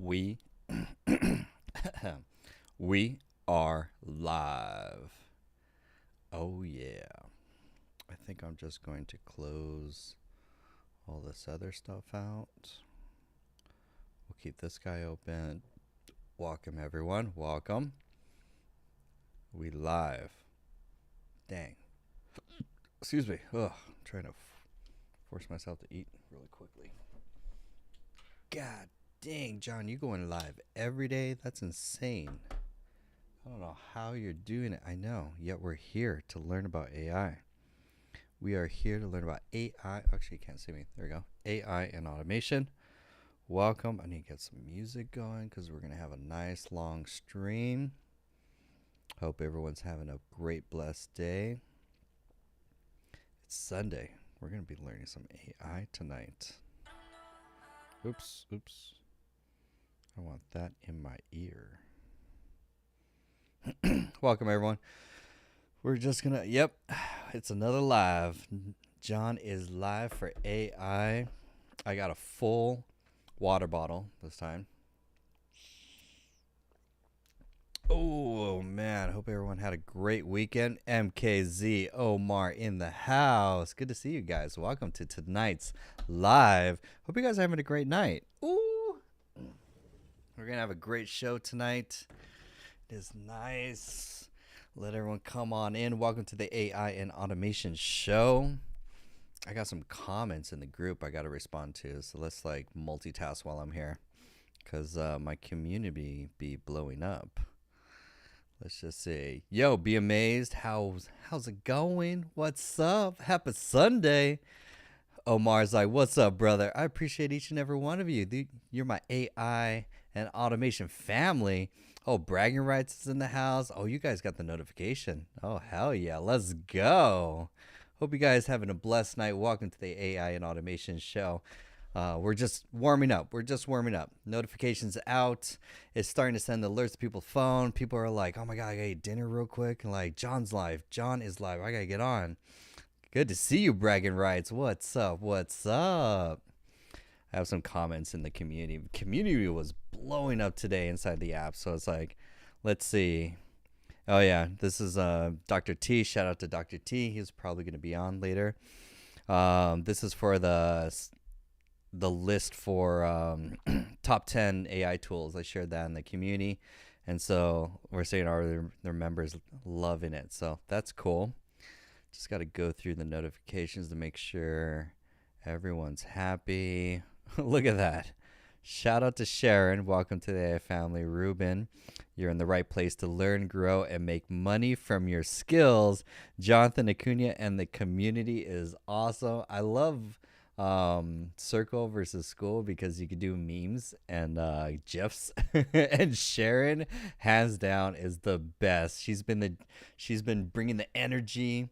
We we are live. Oh yeah. I think I'm just going to close all this other stuff out. We'll keep this guy open. Welcome everyone. Welcome. We live. Dang. Excuse me. Ugh, I'm trying to force myself to eat really quickly. God dang, John, you going live every day? That's insane. I don't know how you're doing it. I know. Yet we're here to learn about AI. We are here to learn about AI. Actually, you can't see me. There we go. AI and automation. Welcome. I need to get some music going because we're going to have a nice long stream. Hope everyone's having a great, blessed day. It's Sunday. We're going to be learning some AI tonight. Oops. I want that in my ear. Welcome, everyone. We're just gonna, yep, it's another live. John is live for AI. I got a full water bottle this time. Oh, man. I hope everyone had a great weekend. MKZ Omar in the house. Good to see you guys. Welcome to tonight's live. Hope you guys are having a great night. Ooh. We're going to have a great show tonight. It is nice. Let everyone come on in. Welcome to the AI and Automation Show. I got some comments in the group I got to respond to. So let's like multitask while I'm here. Because my community be blowing up. Let's just say, yo, be amazed. How's it going? What's up? Happy Sunday. Omar's like, what's up, brother? I appreciate each and every one of you. You're my AI and automation family. Oh, bragging rights is in the house. Oh, you guys got the notification. Oh, hell yeah. Let's go. Hope you guys having a blessed night. Welcome to the AI and Automation Show. We're just warming up. Notifications out. It's starting to send alerts to people's phone. People are like, oh my God, I gotta eat dinner real quick. And like, John's live. John is live. I gotta get on. Good to see you, bragging rights. What's up? I have some comments in the community. The community was blowing up today inside the app. So it's like, let's see. Oh yeah, this is Dr. T. Shout out to Dr. T. He's probably going to be on later. This is for the list for top 10 AI tools. I shared that in the community. And so we're saying their members loving it. So that's cool. Just got to go through the notifications to make sure everyone's happy. Look at that. Shout out to Sharon. Welcome to the AI family. Ruben, you're in the right place to learn, grow, and make money from your skills. Jonathan Acuna and the community is awesome. I love circle versus school because you could do memes and gifs. And Sharon, hands down, is the best. She's been bringing the energy.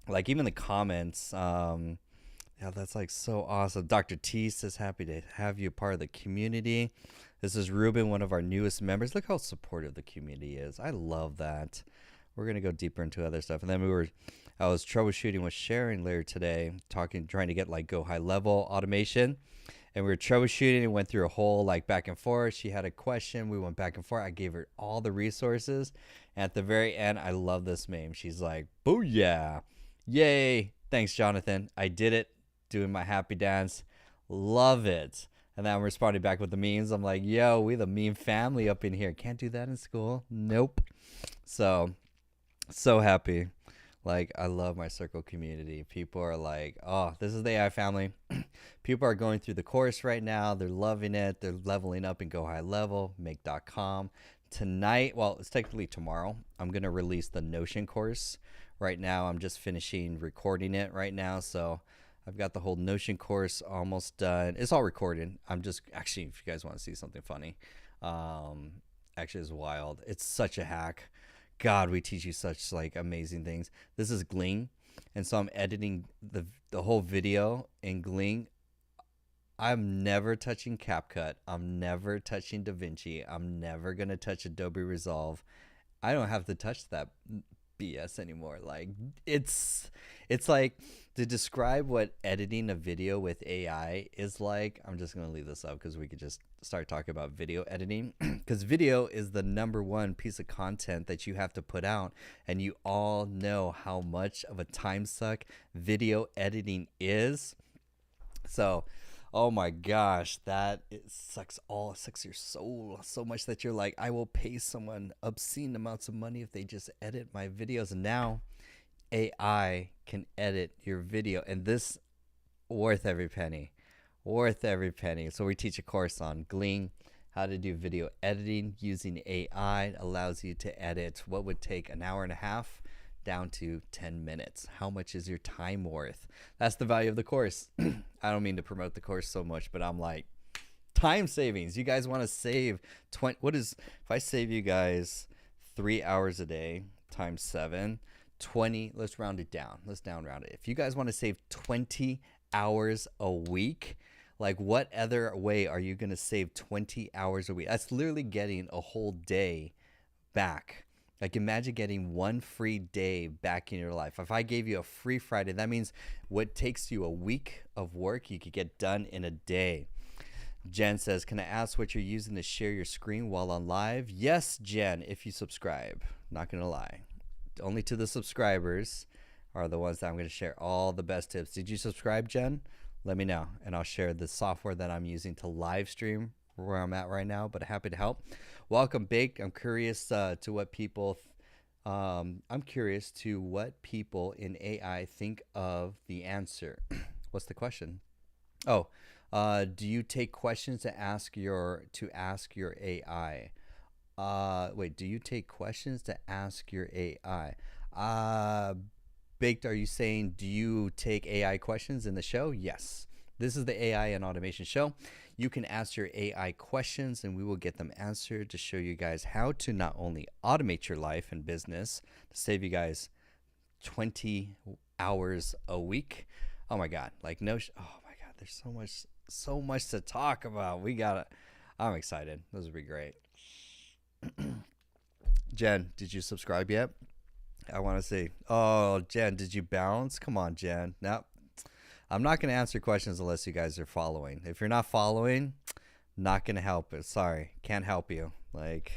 Like even the comments, yeah, that's like so awesome. Dr. T says happy to have you part of the community. This is Ruben, one of our newest members. Look how supportive the community is. I love that. We're gonna go deeper into other stuff, and then I was troubleshooting with Sharon later today, trying to get like go high level automation, and we were troubleshooting and went through a whole like back and forth. She had a question, we went back and forth. I gave her all the resources, and at the very end, I love this meme. She's like, "Booyah! Yay! Thanks, Jonathan. I did it. Doing my happy dance. Love it." And then I'm responding back with the memes. I'm like, yo, we the meme family up in here. Can't do that in school. Nope. So happy. Like, I love my circle community. People are like, oh, this is the AI family. People are going through the course right now. They're loving it. They're leveling up and go high level. Make.com. Tonight, well, it's technically tomorrow, I'm going to release the Notion course. Right now, I'm just finishing recording it right now. So I've got the whole Notion course almost done. It's all recorded. I'm just, actually, if you guys want to see something funny, actually it's wild. It's such a hack. God, we teach you such like amazing things. This is Glean. And so I'm editing the whole video in Glean. I'm never touching CapCut. I'm never touching DaVinci. I'm never going to touch Adobe Resolve. I don't have to touch that. BS anymore. Like it's like to describe what editing a video with AI is like. I'm just gonna leave this up because we could just start talking about video editing because video is the #1 piece of content that you have to put out, and you all know how much of a time suck video editing is. So, oh my gosh, that it sucks your soul so much that you're like, I will pay someone obscene amounts of money if they just edit my videos. And now AI can edit your video, and this worth every penny. Worth every penny. So we teach a course on Glean, how to do video editing using AI. It allows you to edit what would take an hour and a half down to 10 minutes. How much is your time worth? That's the value of the course. I don't mean to promote the course so much, but I'm like, time savings. You guys want to save 20, if I save you guys 3 hours a day times 7, 20, let's round it down. Let's down round it. If you guys want to save 20 hours a week, like what other way are you going to save 20 hours a week? That's literally getting a whole day back. Like imagine getting one free day back in your life. If I gave you a free Friday, that means what takes you a week of work, you could get done in a day. Jen says, can I ask what you're using to share your screen while on live? Yes, Jen, if you subscribe. Not going to lie. Only to the subscribers are the ones that I'm going to share all the best tips. Did you subscribe, Jen? Let me know, and I'll share the software that I'm using to live stream where I'm at right now, but happy to help. Welcome, Bake. I'm curious to what people in AI think of the answer. What's the question? Oh, do you take questions to ask your AI? Wait, do you take questions to ask your AI? Baked, are you saying, do you take AI questions in the show? Yes. This is the AI and automation show. You can ask your AI questions and we will get them answered to show you guys how to not only automate your life and business to save you guys 20 hours a week. Oh my God. Oh my God. There's so much to talk about. I'm excited. This will be great. Jen, did you subscribe yet? I want to see. Oh, Jen, did you bounce? Come on, Jen. No, I'm not going to answer questions unless you guys are following. If you're not following, not going to help it. Sorry, can't help you. Like,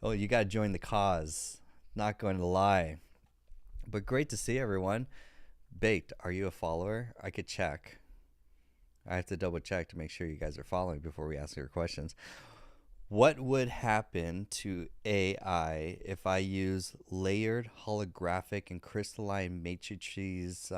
oh, you got to join the cause. Not going to lie. But great to see everyone. Baked, are you a follower? I could check. I have to double check to make sure you guys are following before we ask your questions. What would happen to AI if I use layered holographic and crystalline matrices?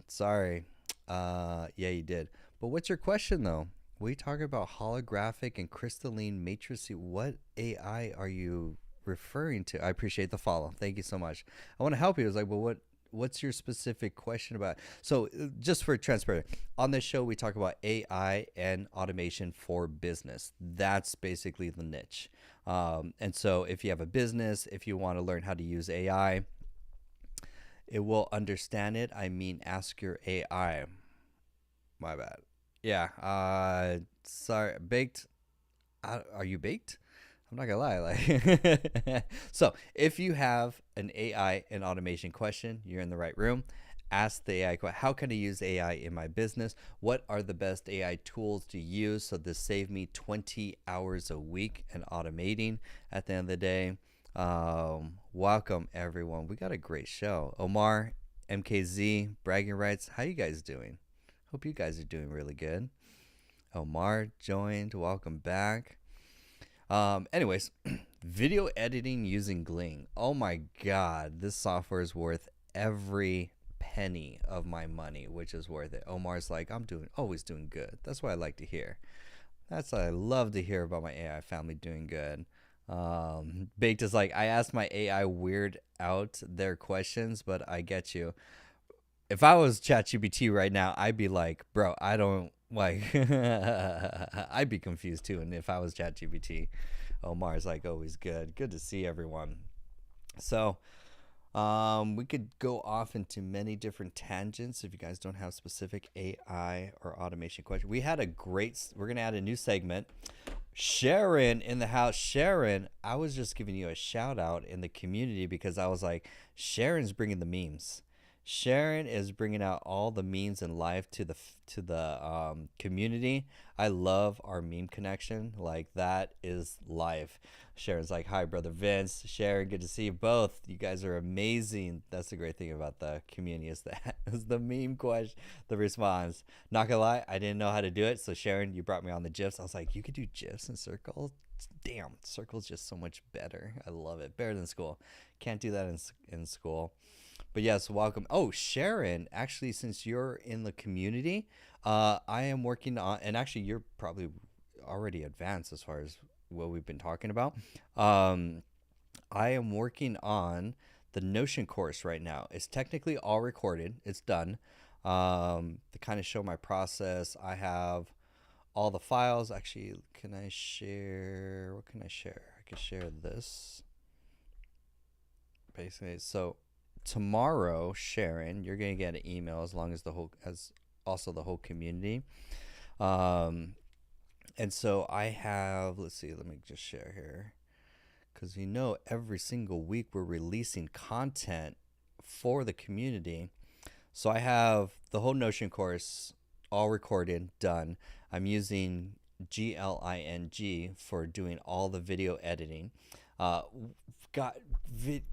Sorry. Yeah, you did. But what's your question, though? We talk about holographic and crystalline matrices. What AI are you referring to? I appreciate the follow. Thank you so much. I want to help you. It's like, well, what's your specific question about? So just for transparency, on this show, we talk about AI and automation for business. That's basically the niche. And so if you have a business, if you want to learn how to use AI, it will understand it. I mean, ask your AI. My bad. Yeah. Sorry. Baked. Are you baked? I'm not gonna lie, like so if you have an AI and automation question, you're in the right room. Ask the AI, how can I use AI in my business? What are the best AI tools to use so this save me 20 hours a week in automating at the end of the day? Welcome everyone. We got a great show. Omar, MKZ, bragging rights. How you guys doing? Hope you guys are doing really good. Omar joined. Welcome back. Anyways, video editing using Glean. Oh my God, this software is worth every penny of my money, which is worth it. Omar's like, always doing good. That's what I like to hear. That's what I love to hear about my AI family doing good. Baked is like, I asked my AI weird out their questions, but I get you. If I was ChatGPT right now, I'd be like, bro, I don't like, I'd be confused too. And if I was ChatGPT, Omar's like, always good. Good to see everyone. So we could go off into many different tangents if you guys don't have specific AI or automation questions. We're going to add a new segment Sharon in the house. Sharon, I was just giving you a shout out in the community because I was like, Sharon's bringing the memes. Sharon is bringing out all the memes in life to the community. I love our meme connection. Like that is life. Sharon's like, "Hi, brother Vince." Sharon, good to see you both. You guys are amazing. That's the great thing about the community is that is the meme question, the response. Not gonna lie, I didn't know how to do it. So Sharon, you brought me on the GIFs. I was like, you could do GIFs and circles. Damn, circles just so much better. I love it. Better than school. Can't do that in school. But yes, welcome. Oh, Sharon, actually, since you're in the community, I am working on, and actually, you're probably already advanced as far as what we've been talking about. Um, I am working on the Notion course right now. It's technically all recorded. It's done. To kind of show my process, I have all the files. Actually, can I share? What can I share? I can share this. Basically, so tomorrow, Sharon, you're gonna get an email as long as the whole as also the whole community. Um, and so I have. Let's see. Let me just share here because every single week we're releasing content for the community. So I have the whole Notion course all recorded, done. I'm using Gling for doing all the video editing. Uh, got vid.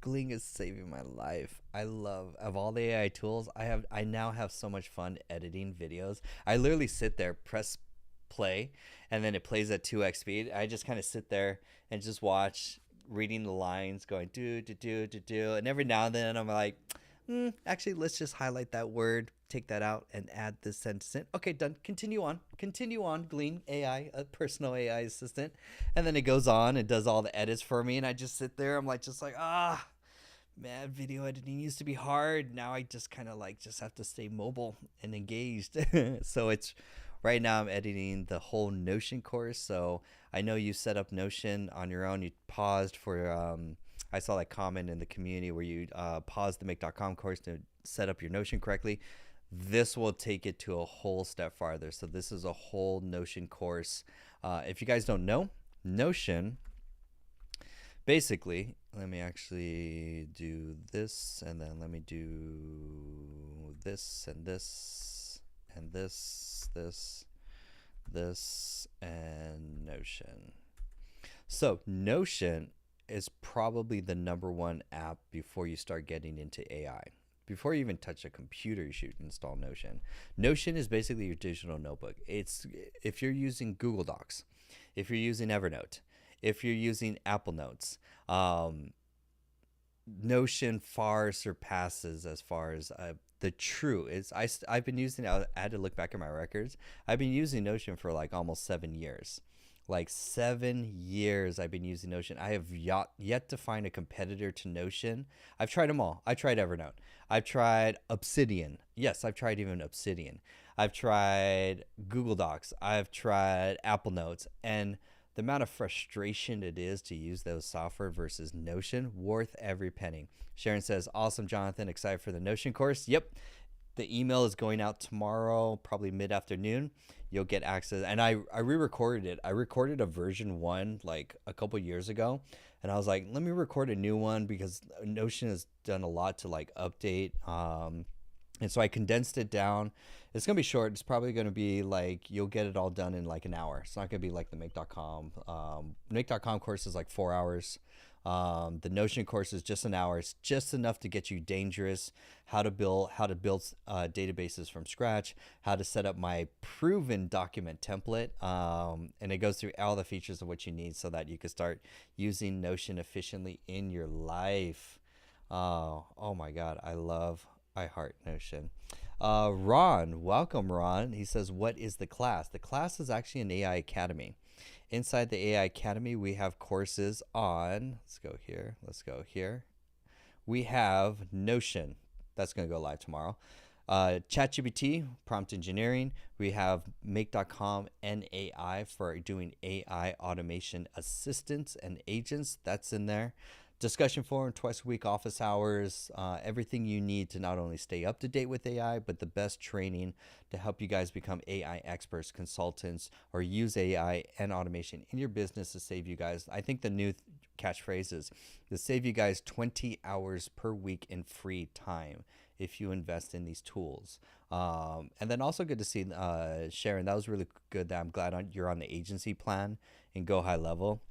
Gling is saving my life. I love of all the AI tools. I now have so much fun editing videos. I literally sit there, press play, and then it plays at 2x speed. I just kind of sit there and just watch, reading the lines, going do do do do do, and every now and then I'm like, actually, let's just highlight that word, take that out, and add this sentence in. Okay, done. Continue on. Continue on. Glean AI, a personal AI assistant, and then it goes on and does all the edits for me, and I just sit there. I'm like, man, video editing used to be hard. Now I just kind of like just have to stay mobile and engaged. So it's right now I'm editing the whole Notion course. So I know you set up Notion on your own. You paused for I saw that comment in the community where you paused the make.com course to set up your Notion correctly. This will take it to a whole step farther. So this is a whole Notion course. If you guys don't know, Notion, basically, let me actually do this, and then let me do this and this and this and Notion. So Notion is probably the number one app before you start getting into AI. Before you even touch a computer, you should install Notion. Notion is basically your digital notebook. It's if you're using Google Docs, if you're using Evernote, if you're using Apple Notes, Notion far surpasses as far as the true is. I've been using. I had to look back at my records. I've been using Notion for like almost 7 years. Like 7 years I've been using Notion. I have yet to find a competitor to Notion. I've tried them all. I tried Evernote. I've tried Obsidian. Yes, I've tried even Obsidian. I've tried Google Docs. I've tried Apple Notes. And the amount of frustration it is to use those software versus Notion, worth every penny. Sharon says, awesome, Jonathan. Excited for the Notion course. Yep. The email is going out tomorrow, probably mid-afternoon. You'll get access. And I re-recorded it. I recorded a version 1 like a couple years ago. And I was like, let me record a new one because Notion has done a lot to like update. And so I condensed it down. It's going to be short. It's probably going to be like, you'll get it all done in like an hour. It's not going to be like the make.com. Make.com course is like 4 hours. The Notion course is just an hour. It's just enough to get you dangerous, how to build databases from scratch, how to set up my proven document template. And it goes through all the features of what you need so that you can start using Notion efficiently in your life. Oh my God. I heart Notion. Ron, welcome, Ron. He says, what is the class? The class is actually an AI Academy. Inside the AI Academy, we have courses on, let's go here. We have Notion. That's going to go live tomorrow. ChatGPT, prompt engineering. We have make.com and AI for doing AI automation assistants and agents. That's in there. discussion forum, twice a week office hours, everything you need to not only stay up to date with AI, but the best training to help you guys become AI experts, consultants, or use AI and automation in your business to save you guys. I think the new catchphrase is to save you guys 20 hours per week in free time if you invest in these tools. And then also good to see Sharon. That was really good. That I'm glad you're on the agency plan and go high level,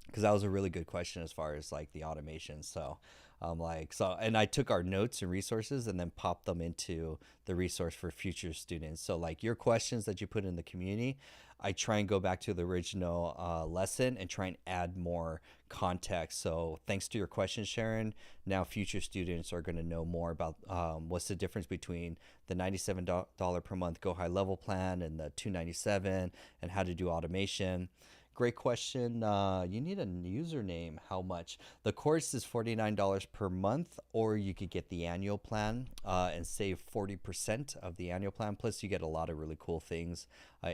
because that was a really good question as far as like the automation. So and I took our notes and resources and then popped them into the resource for future students. So like your questions that you put in the community, I try and go back to the original lesson and try and add more context. So thanks to your question, Sharon, now future students are going to know more about what's the difference between the $97 per month go high level plan and the $297, and how to do automation. Great question. You need a username. How much? The course is $49 per month, or you could get the annual plan and save 40% of the annual plan. Plus, you get a lot of really cool things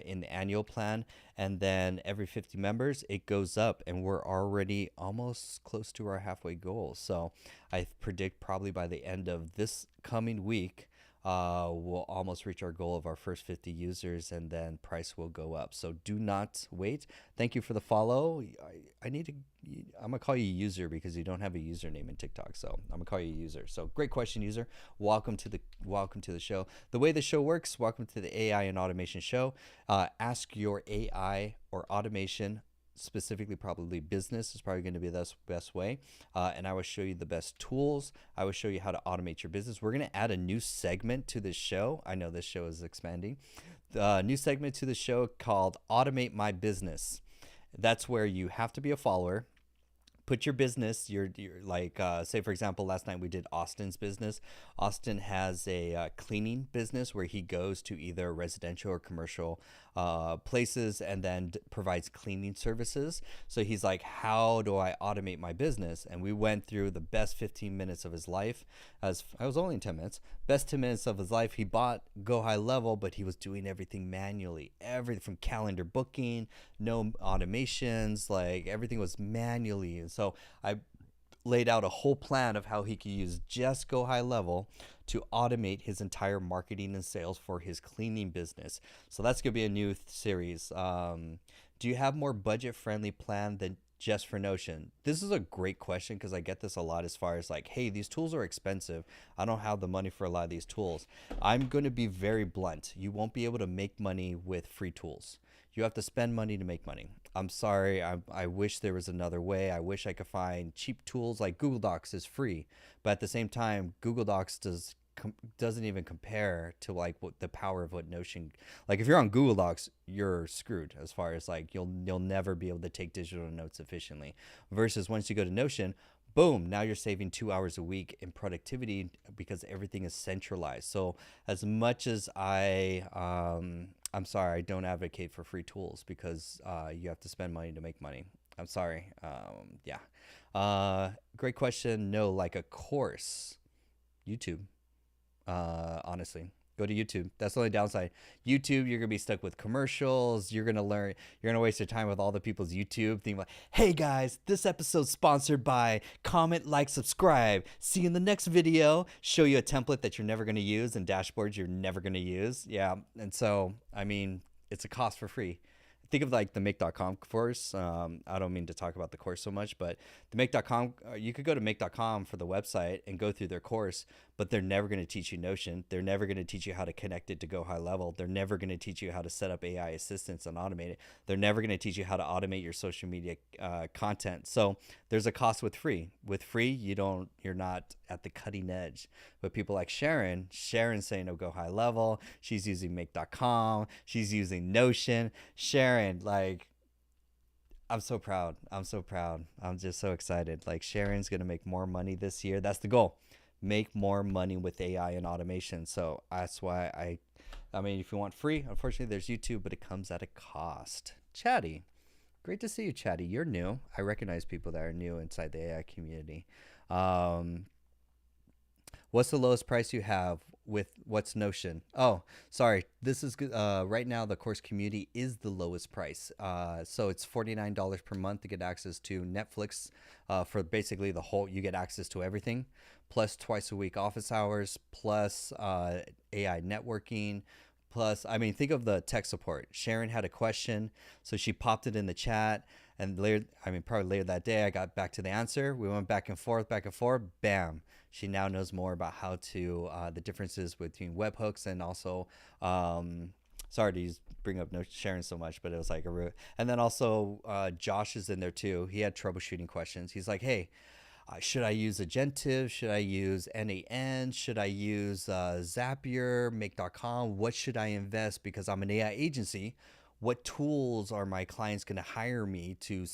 in the annual plan. And then every 50 members, it goes up, and we're already almost close to our halfway goal. So I predict probably by the end of this coming week, we'll almost reach our goal of our first 50 users, and then price will go up. So do not wait. Thank you for the follow. I'm gonna call you user because you don't have a username in TikTok. So I'm gonna call you user. So great question, user. Welcome to the show. The way the show works, welcome to the AI and automation show. Ask your AI or automation, specifically probably business is probably going to be the best way, and I will show you the best tools. I will show you how to automate your business. We're going to add a new segment to this show. I know this show is expanding. The new segment to the show called Automate My Business. That's where you have to be a follower. Put your business, you're like, say for example, last night we did Austin's business. Austin has a cleaning business where he goes to either residential or commercial places and then provides cleaning services. So he's like, how do I automate my business? And we went through the best 15 minutes of his life. As I was only in 10 minutes, best 10 minutes of his life. He bought Go High Level, but he was doing everything manually, everything from calendar booking, no automations, like everything was manually. And so I laid out a whole plan of how he could use just Go High Level to automate his entire marketing and sales for his cleaning business. So that's going to be a new series. Do you have more budget-friendly plan than just for Notion? This is a great question because I get this a lot as far as like, hey, these tools are expensive. I don't have the money for a lot of these tools. I'm going to be very blunt. You won't be able to make money with free tools. You have to spend money to make money. I'm sorry. I wish there was another way. I wish I could find cheap tools like Google Docs is free. But at the same time, Google Docs doesn't even compare to like what the power of what Notion. Like if you're on Google Docs, you're screwed as far as like you'll never be able to take digital notes efficiently. Versus once you go to Notion, boom, now you're saving 2 hours a week in productivity because everything is centralized. So as much as I'm sorry, I don't advocate for free tools because you have to spend money to make money. I'm sorry. Great question. No, like a course, YouTube. Honestly, go to YouTube. That's the only downside. YouTube, you're gonna be stuck with commercials. You're gonna waste your time with all the people's YouTube thing. Like, hey guys, this episode's sponsored by comment, like, subscribe. See you in the next video. Show you a template that you're never gonna use and dashboards you're never gonna use. Yeah, and so I mean, it's a cost for free. Think of like the make.com course. I don't mean to talk about the course so much, but the make.com, you could go to make.com for the website and go through their course, but they're never going to teach you Notion. They're never going to teach you how to connect it to Go High Level. They're never going to teach you how to set up AI assistants and automate it. They're never going to teach you how to automate your social media content. So there's a cost with free. With free, you're not at the cutting edge. But people like Sharon saying, oh, Go High Level. She's using make.com. She's using Notion. Sharon, like, I'm so proud. I'm just so excited. Like, Sharon's going to make more money this year. That's the goal. Make more money with AI and automation. So that's why I mean, if you want free, unfortunately, there's YouTube, but it comes at a cost. Chatty. Great to see you, Chatty. You're new. I recognize people that are new inside the AI community. What's the lowest price you have? with what's Notion? Oh, sorry. This is good. Right now the course community is the lowest price. So it's $49 per month to get access to Netflix. For basically the whole, you get access to everything, plus twice a week office hours, plus AI networking. Plus, I mean, think of the tech support. Sharon had a question, so she popped it in the chat, and later, I mean, probably later that day, I got back to the answer. We went back and forth, back and forth. Bam! She now knows more about how to the differences between webhooks and also. Sorry to bring up no Sharon so much, but it was like a root. And then also Josh is in there too. He had troubleshooting questions. He's like, hey, should I use Agentive? Should I use NAN? Should I use Zapier, Make.com? What should I invest? Because I'm an AI agency. What tools are my clients going to hire me to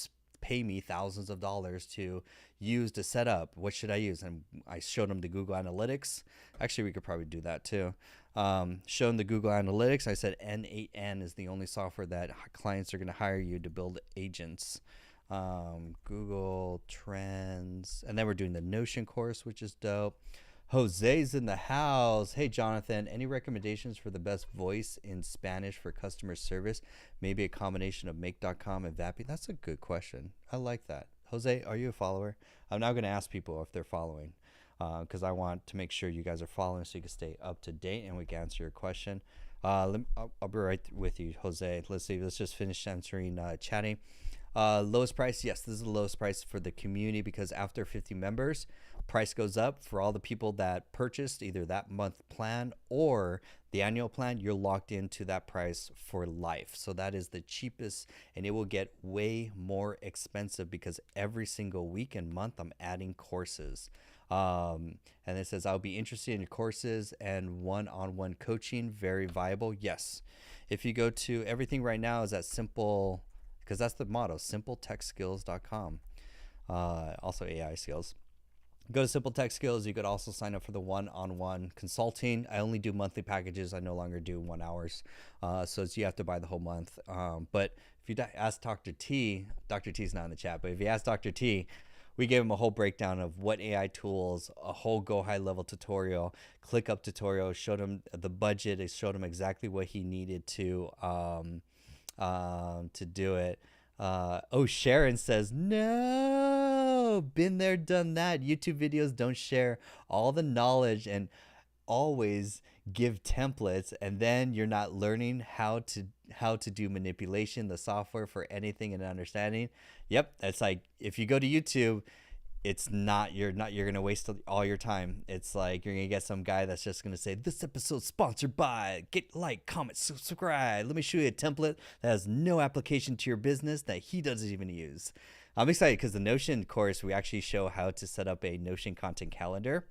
pay me thousands of dollars to use to set up? What should I use? And I showed him the Google Analytics. Actually, we could probably do that too. Show him the Google Analytics. I said NAN is the only software that clients are going to hire you to build agents. Google Trends, and then we're doing the Notion course, which is dope. Jose's in the house. Hey Jonathan, any recommendations for the best voice in Spanish for customer service? Maybe a combination of Make.com and Vappy. That's a good question. I like that. Jose, are you a follower? I'm now going to ask people if they're following, because I want to make sure you guys are following so you can stay up to date and we can answer your question. I'll be right with you, Jose. Let's see. Let's just finish answering chatting. Lowest price, yes, this is the lowest price for the community because after 50 members, price goes up for all the people that purchased either that month plan or the annual plan. You're locked into that price for life. So that is the cheapest, and it will get way more expensive because every single week and month I'm adding courses. And it says I'll be interested in your courses and one-on-one coaching. Very viable. Yes. If you go to everything right now is at simple, because that's the motto, simpletechskills.com. Also AI skills. Go to Simple Tech Skills. You could also sign up for the one-on-one consulting. I only do monthly packages. I no longer do 1 hours. So you have to buy the whole month. But if you ask Dr. T, Dr. T's not in the chat, but if you ask Dr. T, we gave him a whole breakdown of what AI tools, a whole go high level tutorial, ClickUp tutorial, showed him the budget. It showed him exactly what he needed to do it. Sharon says, no, been there, done that. YouTube videos don't share all the knowledge and always give templates, and then you're not learning how to do manipulation, the software for anything and understanding. Yep, it's like if you go to YouTube, you're gonna waste all your time. It's like you're gonna get some guy that's just gonna say, this episode's sponsored by, get like, comment, subscribe. Let me show you a template that has no application to your business that he doesn't even use. I'm excited because the Notion course, we actually show how to set up a Notion content calendar.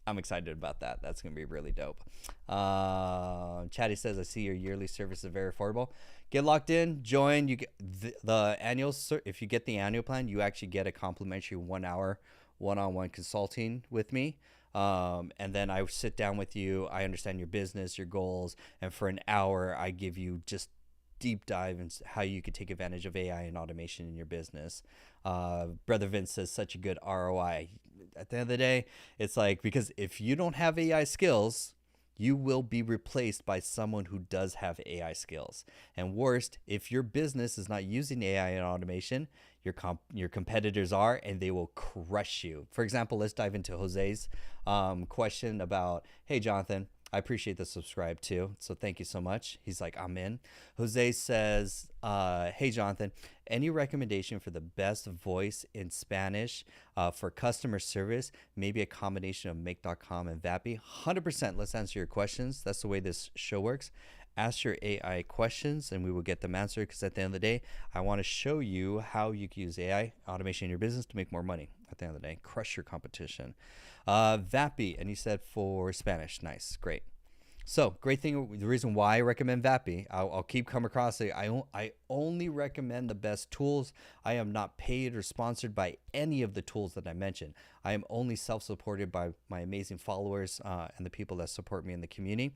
I'm excited about that. That's going to be really dope. Chatty says, I see your yearly service is very affordable. Get locked in, join. You get the annual. If you get the annual plan, you actually get a complimentary 1 hour one-on-one consulting with me. And then I sit down with you. I understand your business, your goals. And for an hour, I give you just deep dive into how you could take advantage of AI and automation in your business. Brother Vince says such a good ROI. At the end of the day, it's like, because if you don't have AI skills, you will be replaced by someone who does have AI skills. And worst, if your business is not using AI and automation, your competitors are, and they will crush you. For example, let's dive into Jose's question about, hey, Jonathan, I appreciate the subscribe too. So thank you so much. He's like, I'm in. Jose says, hey, Jonathan, any recommendation for the best voice in Spanish for customer service? Maybe a combination of Make.com and Vappy. 100%. Let's answer your questions. That's the way this show works. Ask your AI questions and we will get them answered, because at the end of the day, I want to show you how you can use AI automation in your business to make more money. At the end of the day, crush your competition. Vappy, and he said for Spanish. Nice, great. So great thing. The reason why I recommend Vappy, I'll keep come across it. I only recommend the best tools. I am not paid or sponsored by any of the tools that I mentioned. I am only self-supported by my amazing followers and the people that support me in the community.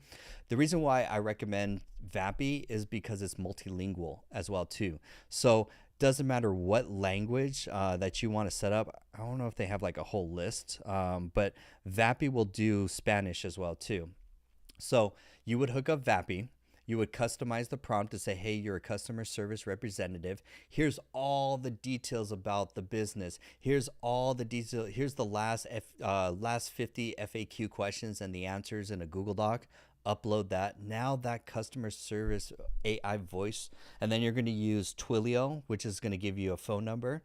The reason why I recommend Vappy is because it's multilingual as well too. So Doesn't matter what language that you want to set up. I don't know if they have like a whole list, but Vappy will do Spanish as well too. So you would hook up Vappy. You would customize the prompt to say, hey, you're a customer service representative. Here's all the details about the business. Here's all the details. Here's the last 50 FAQ questions and the answers in a Google Doc. Upload that. Now that customer service AI voice, and then you're going to use Twilio, which is going to give you a phone number.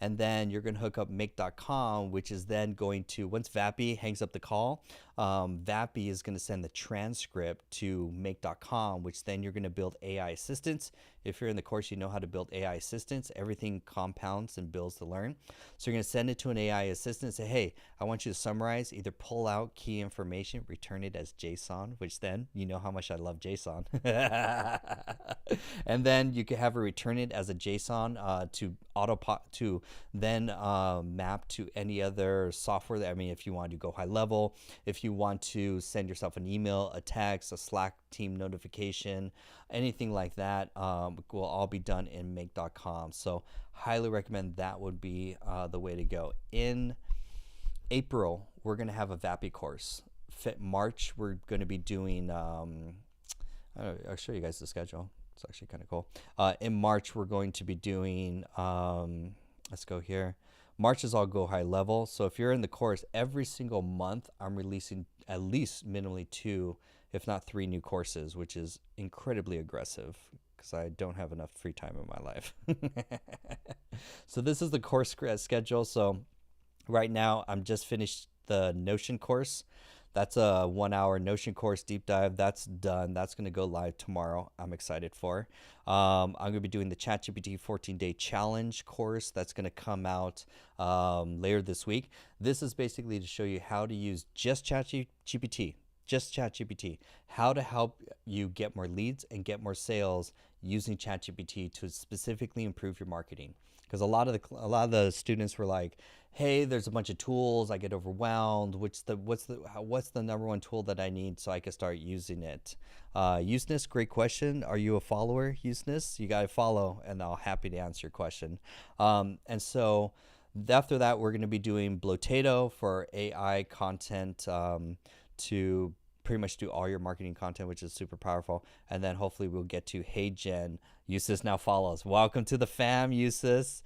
And then you're going to hook up make.com, which is then going to, once Vappy hangs up the call, Vappy is going to send the transcript to make.com, which then you're going to build AI assistants. If you're in the course, you know how to build AI assistants. Everything compounds and builds to learn. So you're going to send it to an AI assistant and say, hey, I want you to summarize, either pull out key information, return it as JSON, which then you know how much I love JSON. And then you can have it return it as a JSON to then map to any other software. That, I mean, if you want to go high level, if you want to send yourself an email, a text, a Slack team notification, anything like that, will all be done in make.com. So highly recommend that would be the way to go. In April, we're going to have a Vappy course. March, we're going to be doing, I'll show you guys the schedule. It's actually kind of cool. In March, we're going to be doing, let's go here. March is all go high level. So if you're in the course, every single month, I'm releasing at least minimally 2, if not 3 new courses, which is incredibly aggressive because I don't have enough free time in my life. So this is the course schedule. So right now, I'm just finished the Notion course. That's a 1-hour Notion course deep dive. That's done. That's going to go live tomorrow. I'm excited for. I'm going to be doing the ChatGPT 14-day challenge course. That's going to come out later this week. This is basically to show you how to use just ChatGPT, how to help you get more leads and get more sales using ChatGPT to specifically improve your marketing. Because a lot of the students were like, hey, there's a bunch of tools, I get overwhelmed. What's the number one tool that I need so I can start using it? Useness, great question. Are you a follower, Useness? You got to follow, and I'll happy to answer your question. And so after that, we're going to be doing Blotato for AI content to pretty much do all your marketing content, which is super powerful. And then hopefully we'll get to Hey Jen. Useless now follows. Welcome to the fam, Useless.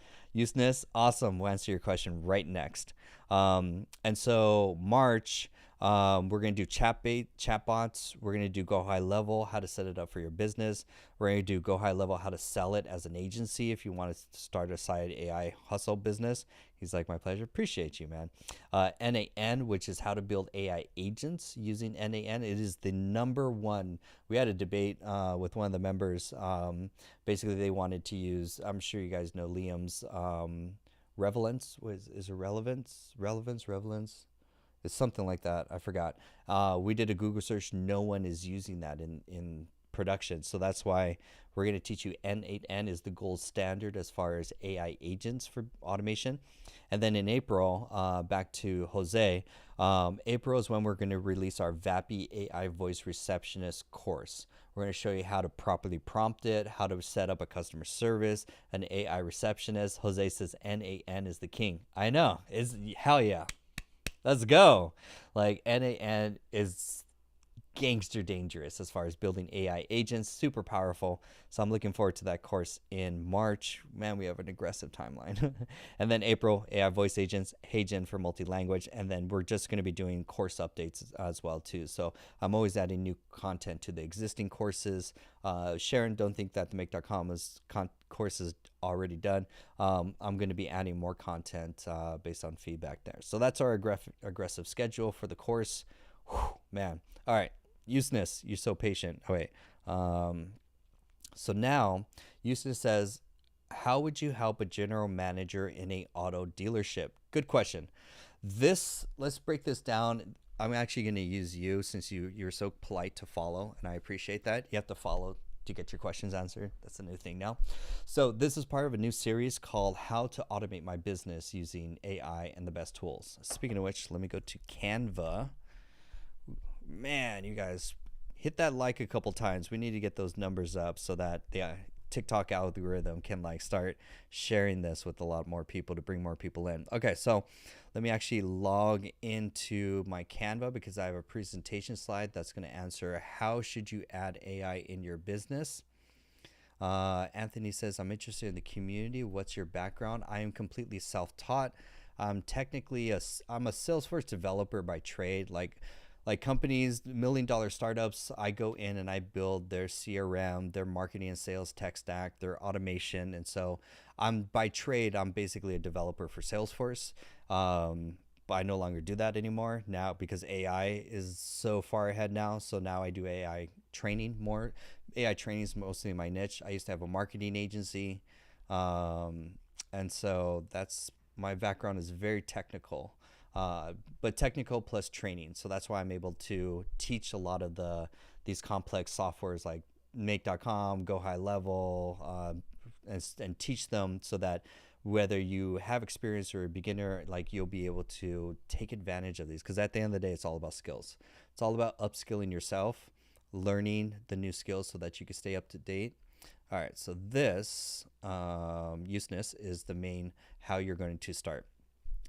Awesome. We'll answer your question right next. And so March, we're going to do chatbots. We're going to do go high level, how to set it up for your business. We're going to do go high level, how to sell it as an agency if you want to start a side AI hustle business. He's like, my pleasure. Appreciate you, man. NAN, which is how to build AI agents using NAN. It is the number one. We had a debate with one of the members. Basically, they wanted to use, I'm sure you guys know Liam's Relevance. Is it relevance? It's something like that. I forgot. We did a Google search. No one is using that in production. So that's why we're going to teach you N8N is the gold standard as far as AI agents for automation. And then in April, back to Jose, April is when we're going to release our Vappy AI voice receptionist course. We're going to show you how to properly prompt it, how to set up a customer service, an AI receptionist. Jose says N8N is the king. I know. Hell yeah. Let's go. Like NAN is gangster dangerous as far as building AI agents, super powerful. So I'm looking forward to that course in March. Man, we have an aggressive timeline. And then April, AI voice agents, HeyGen for multi-language. And then we're just going to be doing course updates as well too. So I'm always adding new content to the existing courses. Sharon, don't think that the make.com course is already done. I'm going to be adding more content based on feedback there. So that's our aggressive schedule for the course. Whew, man. All right. Useness, you're so patient. Oh, wait. So now, Useness says, how would you help a general manager in a auto dealership? Good question. Let's break this down. I'm actually going to use you since you're so polite to follow, and I appreciate that. You have to follow to get your questions answered. That's a new thing now. So this is part of a new series called How to Automate My Business Using AI and the Best Tools. Speaking of which, let me go to Canva. Man, you guys hit that like a couple times. We need to get those numbers up so that TikTok algorithm can like start sharing this with a lot more people to bring more people in. Okay, so let me actually log into my Canva because I have a presentation slide that's going to answer how should you add AI in your business. Anthony says, I'm interested in the community. What's your background? I am completely self-taught. I'm I'm a Salesforce developer by trade. Like companies, $1 million startups, I go in and I build their CRM, their marketing and sales tech stack, their automation. And so I'm by trade, I'm basically a developer for Salesforce. But I no longer do that anymore now because AI is so far ahead now. So now I do AI training more. AI training is mostly my niche. I used to have a marketing agency. And so that's my background is very technical, but technical plus training. So that's why I'm able to teach a lot of these complex softwares like make.com, go high level, and teach them so that whether you have experience or a beginner, like you'll be able to take advantage of these. Because at the end of the day, it's all about skills. It's all about upskilling yourself, learning the new skills so that you can stay up to date. All right, so this useness is the main how you're going to start.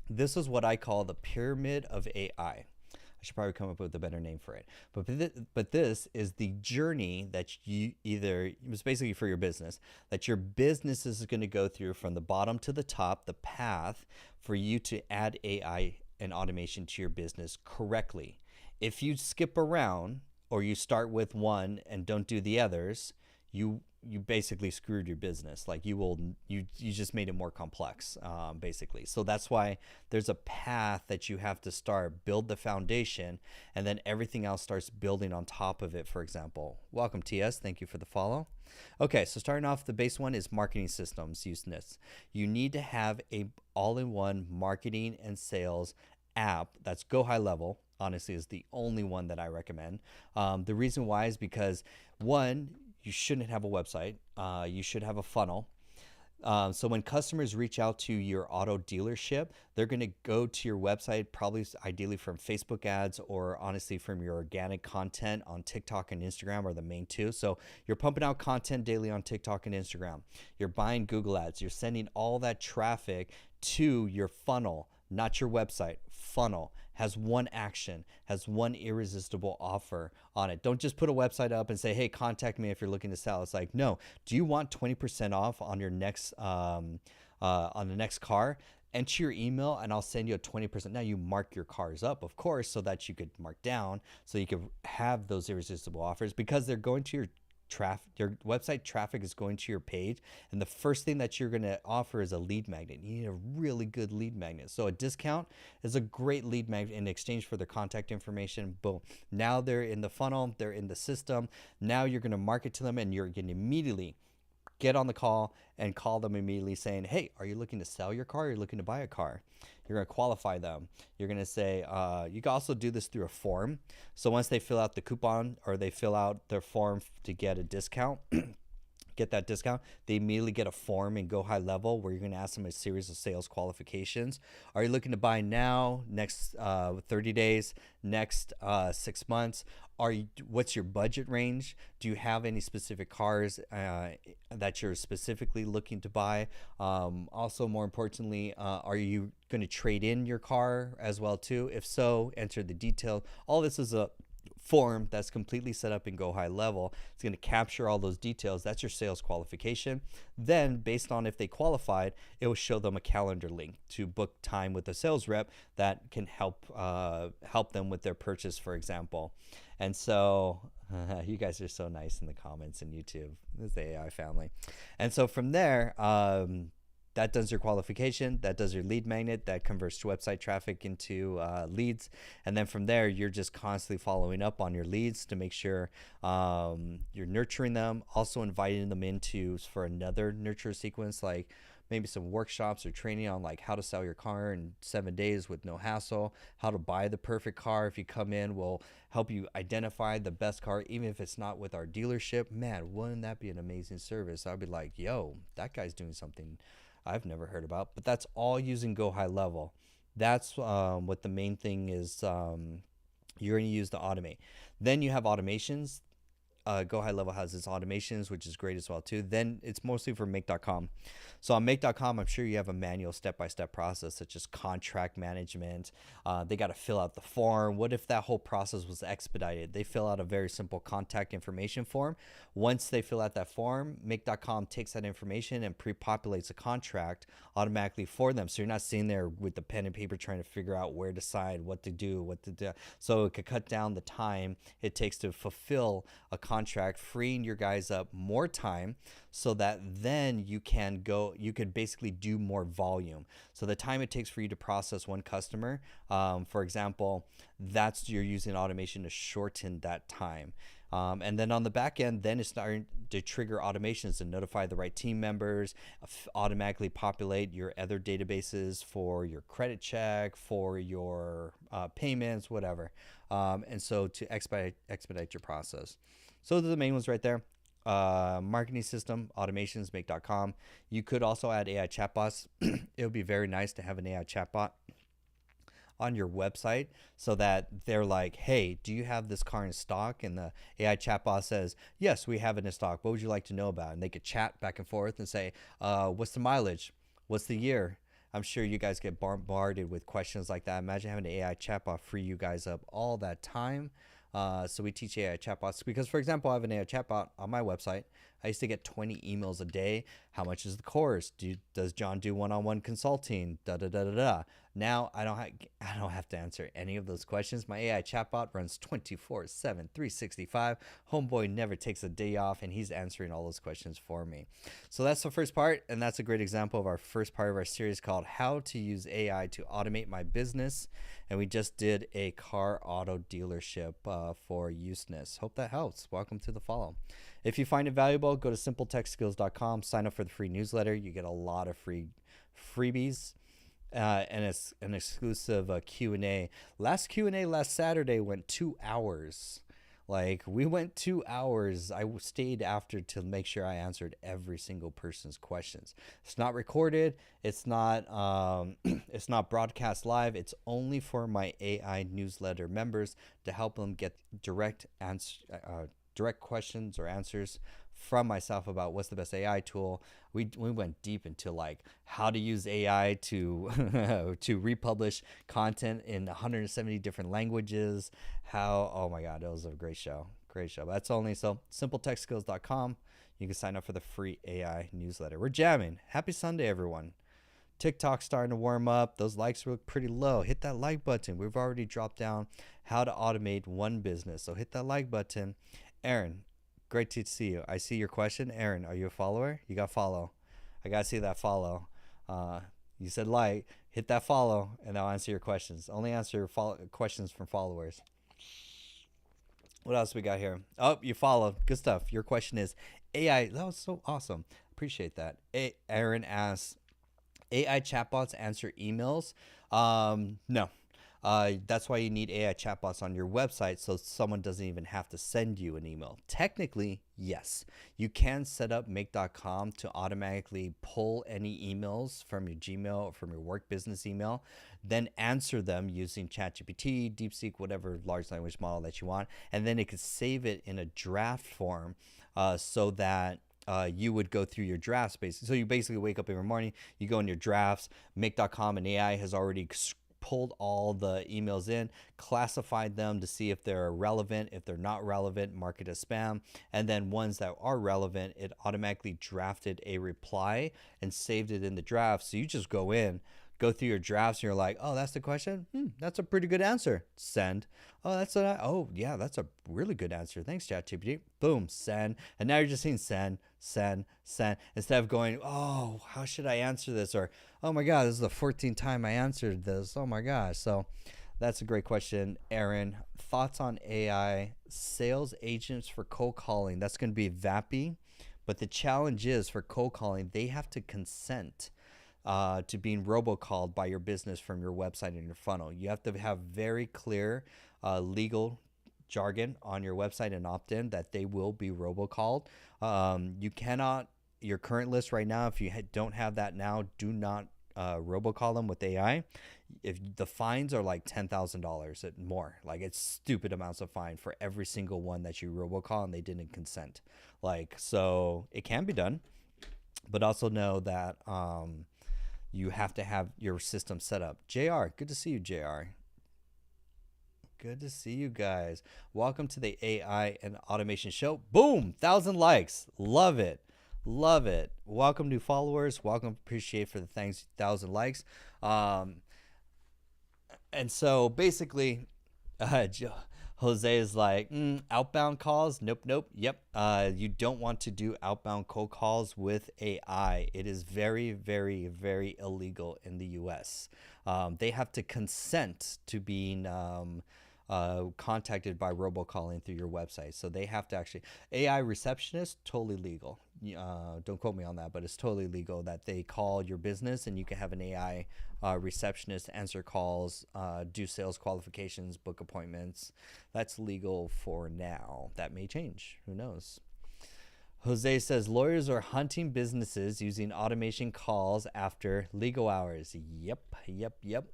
This is what I call the pyramid of AI. I should probably come up with a better name for it. But this is the journey that it's basically for your business, that your business is going to go through from the bottom to the top, the path for you to add AI and automation to your business correctly. If you skip around or you start with one and don't do the others, you basically screwed your business. Like you just made it more complex, basically. So that's why there's a path that you have to start, build the foundation, and then everything else starts building on top of it. For example, welcome TS, thank you for the follow. Okay, so starting off, the base one is marketing systems useness. You need to have a all-in-one marketing and sales app that's go high level. Honestly, is the only one that I recommend. The reason why is because one, you shouldn't have a website. You should have a funnel. So when customers reach out to your auto dealership, they're going to go to your website, probably ideally from Facebook ads or honestly from your organic content on TikTok and Instagram are the main two. So you're pumping out content daily on TikTok and Instagram. You're buying Google ads. You're sending all that traffic to your funnel, not your website. Funnel has one action, has one irresistible offer on it. Don't just put a website up and say, hey, contact me if you're looking to sell. It's like, no, do you want 20% off on your next on the next car? Enter your email and I'll send you a 20%. Now you mark your cars up, of course, so that you could mark down, so you could have those irresistible offers because they're going to your website traffic is going to your page, and the first thing that you're going to offer is a lead magnet. You need a really good lead magnet. So a discount is a great lead magnet in exchange for their contact information. Boom. Now they're in the funnel, they're in the system. Now you're going to market to them and you're going to immediately get on the call and call them immediately saying, hey, are you looking to sell your car or are you looking to buy a car? You're going to qualify them. You're going to say, you can also do this through a form. So once they fill out the coupon or they fill out their form to get a discount, get that discount, they immediately get a form and go high level where you're going to ask them a series of sales qualifications. Are you looking to buy now, next 30 days, next 6 months? What's your budget range? Do you have any specific cars that you're specifically looking to buy? Also, more importantly, are you going to trade in your car as well too? If so, enter the details. All this is a form that's completely set up in Go High Level. It's going to capture all those details. That's your sales qualification. Then based on if they qualified, it will show them a calendar link to book time with a sales rep that can help them with their purchase, for example. And so you guys are so nice in the comments in YouTube. This is the AI family. And so from there, that does your qualification, that does your lead magnet, that converts website traffic into leads. And then from there, you're just constantly following up on your leads to make sure you're nurturing them, also inviting them for another nurture sequence, like maybe some workshops or training on like how to sell your car in 7 days with no hassle, how to buy the perfect car. If you come in, we'll help you identify the best car, even if it's not with our dealership. Man, wouldn't that be an amazing service? I'd be like, yo, that guy's doing something I've never heard about. But that's all using Go High Level. That's what the main thing is. You're going to use to automate. Then you have automations. Go High Level has its automations, which is great as well too. Then it's mostly for Make.com. So on Make.com, I'm sure you have a manual step-by-step process, such as contract management. They got to fill out the form. What if that whole process was expedited? They fill out a very simple contact information form. Once they fill out that form, Make.com takes that information and pre-populates a contract automatically for them. So you're not sitting there with the pen and paper trying to figure out where to sign, what to do, what to do. So it could cut down the time it takes to fulfill a contract, freeing your guys up more time so that then you could basically do more volume. So the time it takes for you to process one customer, for example, you're using automation to shorten that time. And then on the back end, then it's starting to trigger automations to notify the right team members, automatically populate your other databases for your credit check, for your payments, whatever. And so to expedite your process. So those are the main ones right there. Marketing system, automations, Make.com. You could also add AI chatbots. It would be very nice to have an AI chatbot on your website so that they're like, hey, do you have this car in stock? And the AI chatbot says, yes, we have it in stock. What would you like to know about? And they could chat back and forth and say, what's the mileage? What's the year? I'm sure you guys get bombarded with questions like that. Imagine having an AI chatbot free you guys up all that time. So we teach AI chatbots because, for example, I have an AI chatbot on my website. I used to get 20 emails a day. How much is the course? Does John do one-on-one consulting? Now I don't have to answer any of those questions. My AI chatbot runs 24/7, 365. Homeboy never takes a day off, and he's answering all those questions for me. So that's the first part, and that's a great example of our first part of our series called How to Use AI to Automate My Business. And we just did a car auto dealership for Useness. Hope that helps. Welcome to the follow. If you find it valuable, go to simpletechskills.com, sign up for the free newsletter. You get a lot of freebies. And it's an exclusive Q&A. Last Q&A last Saturday went 2 hours. Like, we went 2 hours. I stayed after to make sure I answered every single person's questions. It's not recorded. It's not it's not broadcast live. It's only for my AI newsletter members to help them get direct questions or answers from myself about what's the best AI tool. We went deep into like how to use AI to to republish content in 170 different languages. Oh my God, it was a great show. That's only simpletechskills.com. You can sign up for the free AI newsletter. We're jamming. Happy Sunday, everyone. TikTok's starting to warm up. Those likes look pretty low. Hit that like button. We've already dropped down how to automate one business. So hit that like button. Aaron, great to see you. I see your question. Aaron, are you a follower? You got follow. I got to see that follow. You said like. Hit that follow, and I'll answer your questions. Only answer questions from followers. What else we got here? Oh, you followed. Good stuff. Your question is AI. That was so awesome. Appreciate that. Aaron asks, AI chatbots answer emails? No. That's why you need AI chatbots on your website so someone doesn't even have to send you an email. Technically, yes. You can set up Make.com to automatically pull any emails from your Gmail or from your work business email, then answer them using ChatGPT, DeepSeek, whatever large language model that you want, and then it could save it in a draft form so that you would go through your drafts. So you basically wake up every morning, you go in your drafts, Make.com and AI has already pulled all the emails in, classified them to see if they're relevant. If they're not relevant, mark it as spam. And then ones that are relevant, it automatically drafted a reply and saved it in the draft. So you just go through your drafts, and you're like, oh, that's the question? That's a pretty good answer. Send. That's a really good answer. Thanks, ChatGPT. Boom, send. And now you're just seeing send. Instead of going, oh, how should I answer this? Or, oh my God, this is the 14th time I answered this. Oh my gosh. So that's a great question. Aaron, thoughts on AI sales agents for cold calling? That's going to be VAPI. But the challenge is for cold calling, they have to consent to being robocalled by your business from your website and your funnel. You have to have very clear legal jargon on your website and opt-in that they will be robocalled. You cannot, your current list right now, if you don't have that now, do not robocall them with AI, if the fines are like $10,000 more, like it's stupid amounts of fine for every single one that you robocall and they didn't consent. Like, so it can be done, but also know that you have to have your system set up. JR, good to see you, JR. Good to see you guys. Welcome to the AI and Automation Show. Boom, 1,000 likes. Love it. Love it. Welcome new followers. Welcome. Appreciate for the thanks. 1,000 likes. And so basically, Jose is like, outbound calls. Nope, nope. Yep. You don't want to do outbound cold calls with AI. It is very, very, very illegal in the US. They have to consent to being contacted by robocalling through your website. So they have to actually, AI receptionist, totally legal. Don't quote me on that, but it's totally legal that they call your business and you can have an AI receptionist answer calls, do sales qualifications, book appointments. That's legal for now. That may change. Who knows? Jose says lawyers are hunting businesses using automation calls after legal hours. Yep, yep, yep.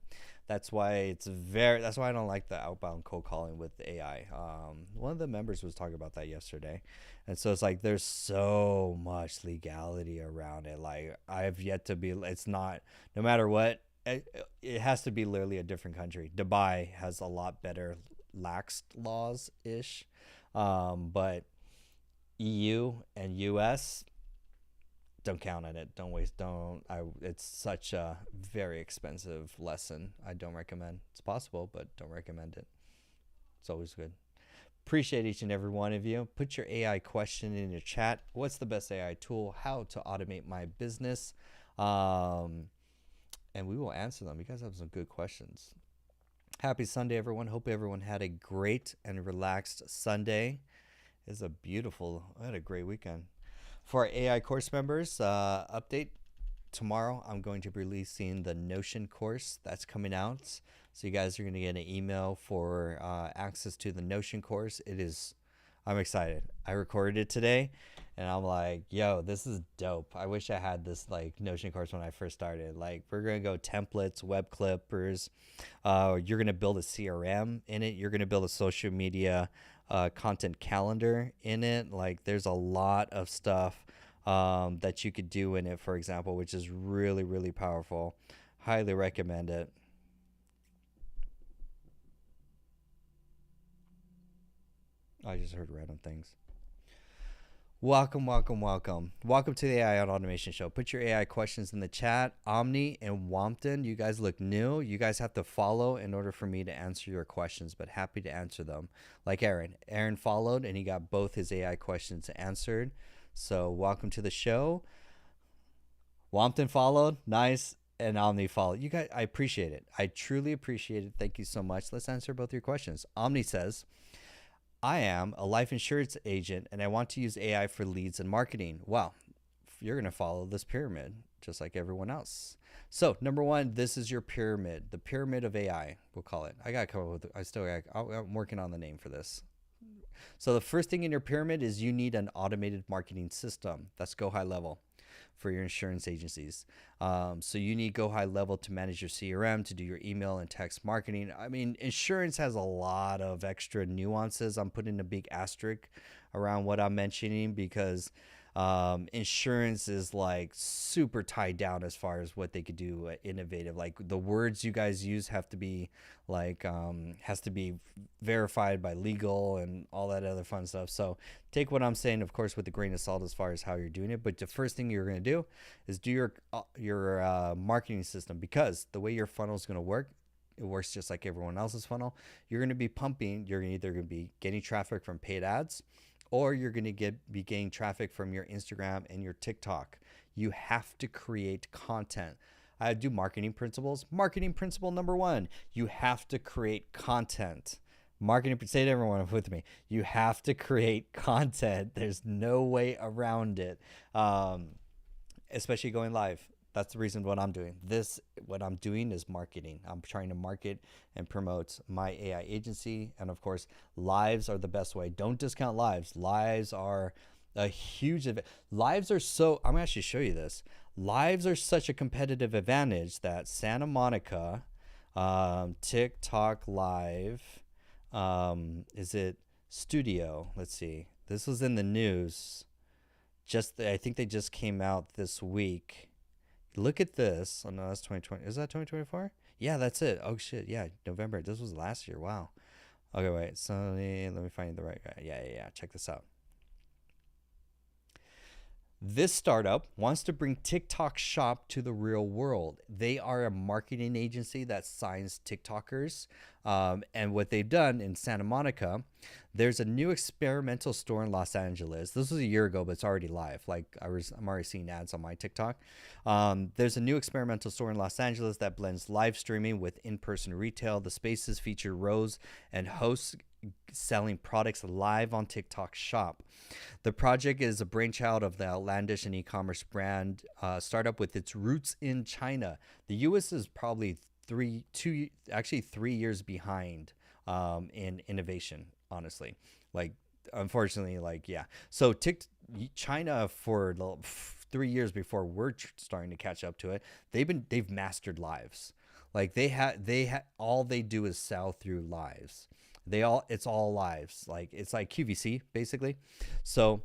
That's why that's why I don't like the outbound cold calling with AI. One of the members was talking about that yesterday. And so it's like there's so much legality around it. Like I've yet to be, it's not, no matter what, it has to be literally a different country. Dubai has a lot better lax laws ish. But EU and US, don't count on it. It's such a very expensive lesson. I don't recommend. It's possible, but don't recommend it. It's always good. Appreciate each and every one of you. Put your AI question in your chat. What's the best AI tool? How to automate my business? And we will answer them. You guys have some good questions. Happy Sunday, everyone. Hope everyone had a great and relaxed Sunday. I had a great weekend. For our AI course members, update tomorrow, I'm going to be releasing the Notion course that's coming out. So you guys are going to get an email for access to the Notion course. I'm excited. I recorded it today and I'm like, yo, this is dope. I wish I had this like Notion course when I first started. Like we're going to go templates, web clippers. You're going to build a CRM in it. You're going to build a social media content calendar in it. Like there's a lot of stuff that you could do in it, for example, which is really, really powerful. Highly recommend it. I just heard random things. Welcome, welcome, welcome. Welcome to the AI on Automation Show. Put your AI questions in the chat. Omni and Wampton, you guys look new. You guys have to follow in order for me to answer your questions, but happy to answer them. Like Aaron. Aaron followed and he got both his AI questions answered. So welcome to the show. Wampton followed. Nice. And Omni followed. You guys, I appreciate it. I truly appreciate it. Thank you so much. Let's answer both your questions. Omni says, I am a life insurance agent and I want to use AI for leads and marketing. Well, you're going to follow this pyramid just like everyone else. So number one, this is your pyramid, the pyramid of AI, we'll call it. I got to come up with, I'm working on the name for this. So the first thing in your pyramid is you need an automated marketing system. That's Go High Level for your insurance agencies. So you need Go High Level to manage your CRM, to do your email and text marketing. I mean, insurance has a lot of extra nuances. I'm putting a big asterisk around what I'm mentioning because insurance is like super tied down as far as what they could do innovative. Like the words you guys use have to be like has to be verified by legal and all that other fun stuff. So take what I'm saying, of course, with a grain of salt as far as how you're doing it. But the first thing you're going to do is do your marketing system, because the way your funnel is going to work, it works just like everyone else's funnel. You're going to be pumping. You're either going to be getting traffic from paid ads, or you're going to be getting traffic from your Instagram and your TikTok. You have to create content. I do marketing principles. Marketing principle number one, you have to create content. Say to everyone with me, you have to create content. There's no way around it, especially going live. That's the reason what I'm doing. What I'm doing is marketing. I'm trying to market and promote my AI agency. And of course, lives are the best way. Don't discount lives. Lives are A huge event. Lives are so. I'm gonna actually show you this. Lives are such a competitive advantage that Santa Monica, TikTok Live, is it Studio? Let's see. This was in the news. I think they just came out this week. Look at this. Oh no, that's 2020. Is that 2024? Yeah, that's it. Oh shit. Yeah, November. This was last year. Wow. Okay, wait. So let me find the right guy. Yeah, yeah, yeah. Check this out. This startup wants to bring TikTok Shop to the real world. They are a marketing agency that signs TikTokers. And what they've done in Santa Monica, there's a new experimental store in Los Angeles. This was a year ago, but it's already live. Like I'm already seeing ads on my TikTok. There's a new experimental store in Los Angeles that blends live streaming with in-person retail. The spaces feature rows and hosts selling products live on TikTok Shop. The project is a brainchild of the outlandish and e-commerce brand startup with its roots in China. The U.S. is probably 3 years behind in innovation. Honestly, like unfortunately, like yeah. So China for 3 years before we're starting to catch up to it, they've mastered lives. Like they had all they do is sell through lives. It's all lives. Like it's like QVC basically. So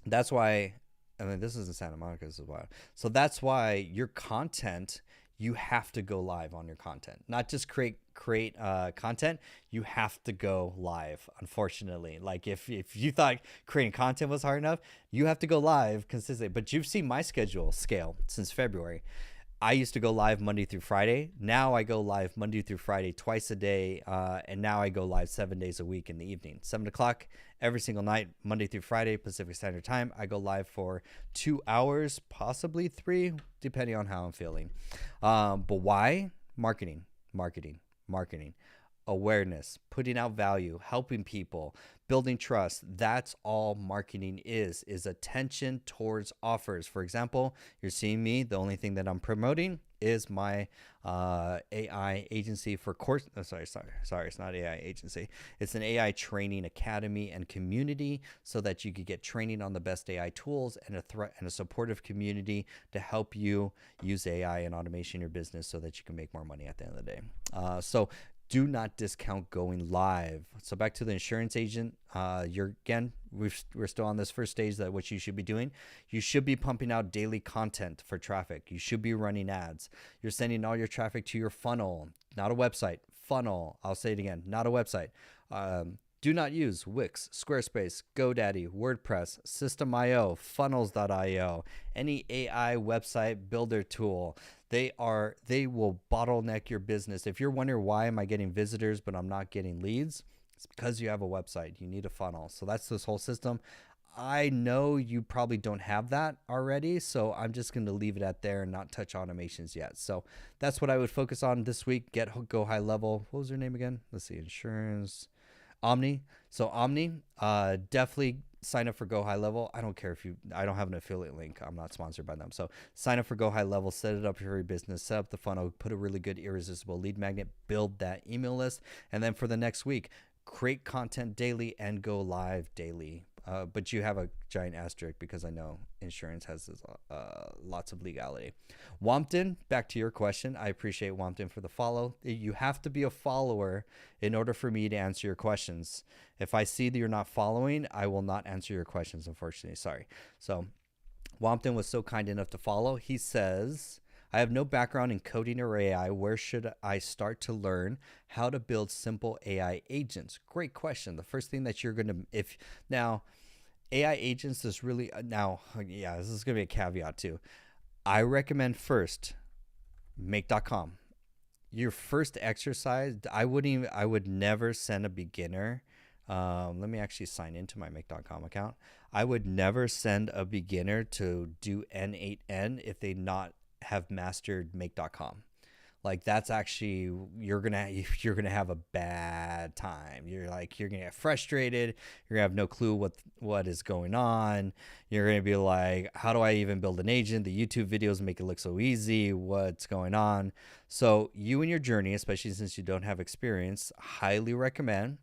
that's why I mean this isn't Santa Monica, this is why. So that's why your content, you have to go live on your content. Not just create content, you have to go live, unfortunately. Like if you thought creating content was hard enough, you have to go live consistently. But you've seen my schedule scale since February. I used to go live Monday through Friday. Now I go live Monday through Friday twice a day. And now I go live 7 days a week in the evening. 7 o'clock every single night, Monday through Friday, Pacific Standard Time. I go live for 2 hours, possibly 3, depending on how I'm feeling. But why? Marketing, marketing, marketing. Awareness, putting out value, helping people, building trust. That's all marketing is attention towards offers. For example, you're seeing me. The only thing that I'm promoting is my AI agency for course. Oh, sorry. It's not AI agency. It's an AI training academy and community so that you could get training on the best AI tools and a supportive community to help you use AI and automation in your business so that you can make more money at the end of the day. So do not discount going live. So back to the insurance agent. We're still on this first stage that what you should be doing. You should be pumping out daily content for traffic. You should be running ads. You're sending all your traffic to your funnel, not a website. Funnel. I'll say it again, not a website. Do not use Wix, Squarespace, GoDaddy, WordPress, System.io, Funnels.io, any AI website builder tool. They will bottleneck your business. If you're wondering why am I getting visitors but I'm not getting leads, it's because you have a website. You need a funnel. So that's this whole system. I know you probably don't have that already, so I'm just going to leave it at there and not touch automations yet. So that's what I would focus on this week. Go high level. What was her name again? Let's see. Insurance. Omni. So Omni, definitely sign up for Go High Level. I don't care I don't have an affiliate link. I'm not sponsored by them. So sign up for Go High Level, set it up for your business, set up the funnel, put a really good irresistible lead magnet, build that email list. And then for the next week, create content daily and go live daily. But you have a giant asterisk because I know insurance has lots of legality. Wampton, back to your question. I appreciate Wampton for the follow. You have to be a follower in order for me to answer your questions. If I see that you're not following, I will not answer your questions, unfortunately. Sorry. So Wampton was so kind enough to follow. He says, I have no background in coding or AI. Where should I start to learn how to build simple AI agents? Great question. The first thing that you're going to, now AI agents is really, this is going to be a caveat too. I recommend first make.com. Your first exercise, I would never send a beginner. Let me actually sign into my make.com account. I would never send a beginner to do N8N if they not have mastered make.com. Like that's actually, you're gonna have a bad time. You're gonna get frustrated. You're gonna have no clue what is going on. You're gonna be like, how do I even build an agent? The YouTube videos make it look so easy. What's going on? So you and your journey, especially since you don't have experience, highly recommend.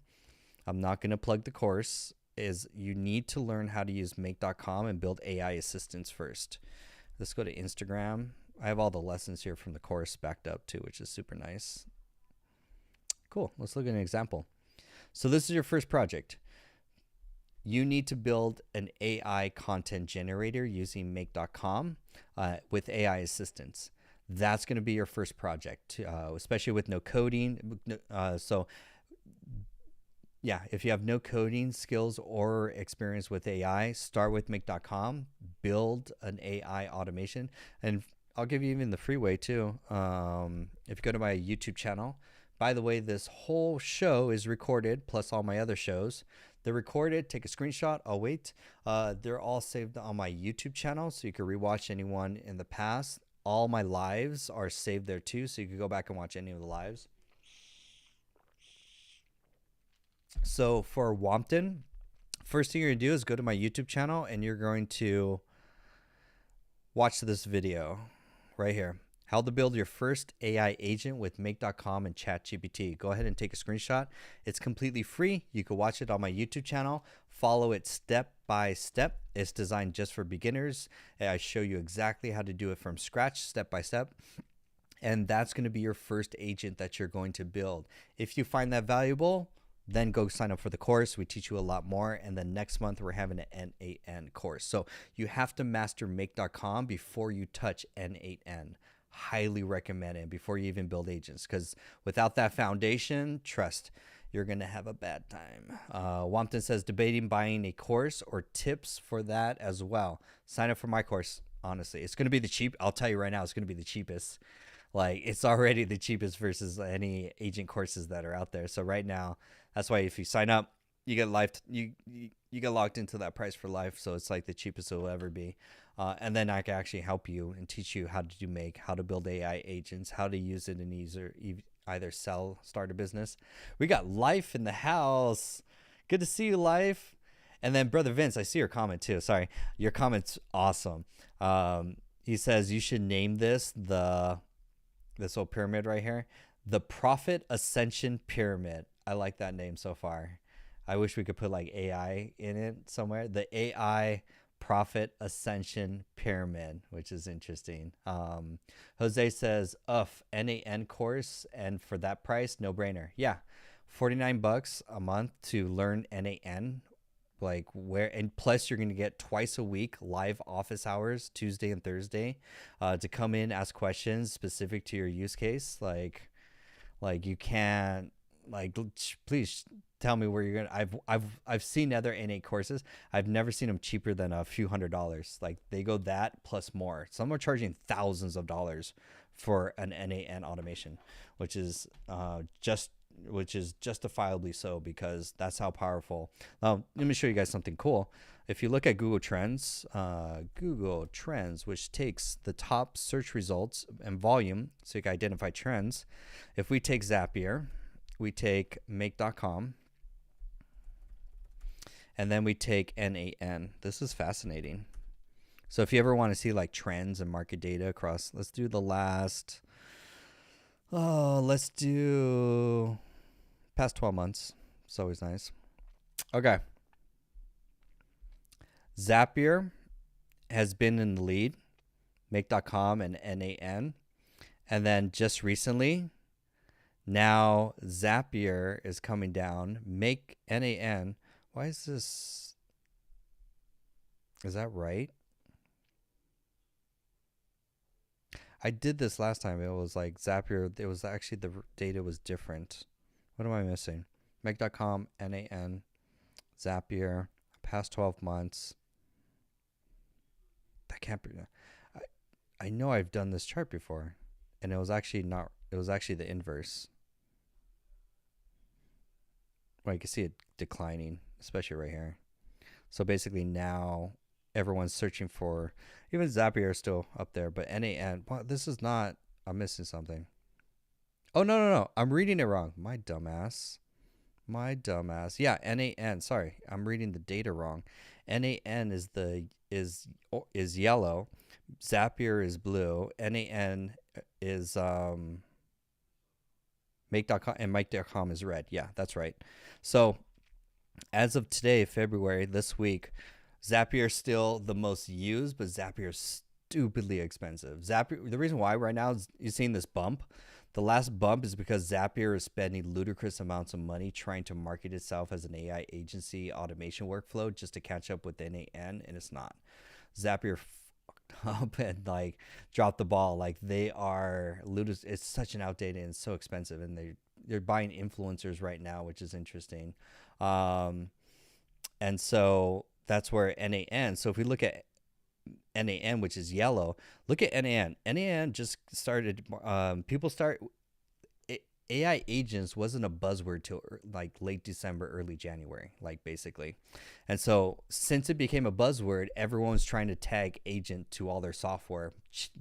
I'm not gonna plug the course. is you need to learn how to use make.com and build AI assistants first. Let's go to Instagram. I have all the lessons here from the course backed up too, which is super nice. Cool. Let's look at an example. So this is your first project. You need to build an AI content generator using make.com with AI assistance. That's going to be your first project, especially with no coding. So yeah, if you have no coding skills or experience with AI, start with make.com, build an AI automation. And I'll give you even the free way too. If you go to my YouTube channel, by the way, this whole show is recorded, plus all my other shows. They're recorded. Take a screenshot. I'll wait. They're all saved on my YouTube channel, so you can rewatch anyone in the past. All my lives are saved there too, so you can go back and watch any of the lives. So for Wompton, first thing you're going to do is go to my YouTube channel, and you're going to watch this video right here. How to build your first AI agent with make.com and ChatGPT. Go ahead and take a screenshot. It's completely free. You can watch it on my YouTube channel. Follow it step by step. It's designed just for beginners. I show you exactly how to do it from scratch, step by step. And that's going to be your first agent that you're going to build. If you find that valuable, then go sign up for the course. We teach you a lot more. And then next month, we're having an N8N course. So you have to master make.com before you touch N8N. Highly recommend it before you even build agents, because without that foundation, trust, you're going to have a bad time. Wompton says, debating buying a course or tips for that as well. Sign up for my course. Honestly, it's going to be the cheap. I'll tell you right now, it's going to be the cheapest. Like, it's already the cheapest versus any agent courses that are out there. So right now, that's why if you sign up, you get you get locked into that price for life. So it's like the cheapest it will ever be. And then I can actually help you and teach you how to do how to build AI agents, how to use it and either sell, start a business. We got Life in the house. Good to see you, Life. And then Brother Vince, I see your comment too. Sorry, your comment's awesome. He says you should name this whole pyramid right here, the Profit Ascension Pyramid. I like that name so far. I wish we could put like AI in it somewhere. The AI Profit Ascension Pyramid, which is interesting. Jose says, N8N course, and for that price, no brainer. Yeah, $49 a month to learn N8N. And plus you're going to get twice a week live office hours, Tuesday and Thursday, to come in, ask questions specific to your use case. Like you can't, please tell me where you're gonna. I've seen other N8 courses. I've never seen them cheaper than a few $100s. Like, they go that plus more. Some are charging thousands of dollars for an N8N automation, which is justifiably so, because that's how powerful. Let me show you guys something cool. If you look at Google Trends, which takes the top search results and volume, so you can identify trends. If we take Zapier, we take make.com, and then we take N8N. This is fascinating. So if you ever want to see like trends and market data across, let's do past 12 months. It's always nice. Okay. Zapier has been in the lead, make.com and N8N. And then just recently, now Zapier is coming down, make N8N. Why is this? Is that right? I did this last time. It was like Zapier. It was actually, the data was different. What am I missing? Make.com, N8N, Zapier, past 12 months. That can't be. I know I've done this chart before, and it was actually not. It was actually the inverse. Well, you can see it declining, especially right here. So basically now everyone's searching for, even Zapier is still up there, but N8N, well, this is not, I'm missing something. Oh, no. I'm reading it wrong. My dumbass. Yeah, N8N. Sorry, I'm reading the data wrong. N8N is yellow. Zapier is blue. N8N is make.com, and make.com is red. Yeah, that's right. So As of today, February, this week, Zapier is still the most used, but Zapier is stupidly expensive. Zapier, the reason why right now is you're seeing this bump. The last bump is because Zapier is spending ludicrous amounts of money trying to market itself as an AI agency automation workflow just to catch up with NAN, and it's not. Zapier up and like dropped the ball. Like they are ludicrous. It's such an outdated and so expensive, and they're buying influencers right now, which is interesting. Um, and so that's where NAN. So if we look at NAN, which is yellow, look at NAN. NAN just started. People start AI agents wasn't a buzzword till like late December, early January, like basically. And so since it became a buzzword, everyone's trying to tag agent to all their software.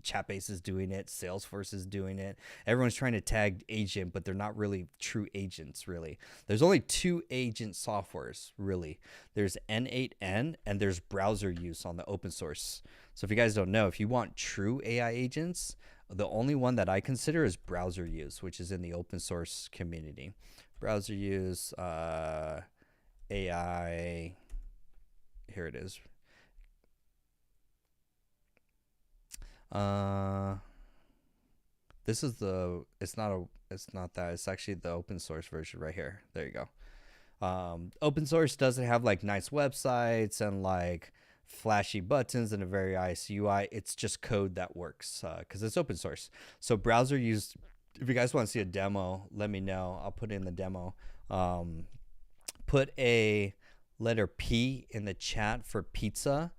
Chatbase is doing it, Salesforce is doing it. Everyone's trying to tag agent, but they're not really true agents, really. There's only two agent softwares, really. There's N8N and there's browser use on the open source. So if you guys don't know, if you want true AI agents, the only one that I consider is browser use, which is in the open source community. Browser use, AI. Here it is. This is the. It's not a. It's not that. It's actually the open source version right here. There you go. Open source doesn't have like nice websites and like flashy buttons and a very nice UI. It's just code that works because it's open source. So browser use. If you guys want to see a demo, let me know. I'll put in the demo. Put a letter P in the chat for pizza,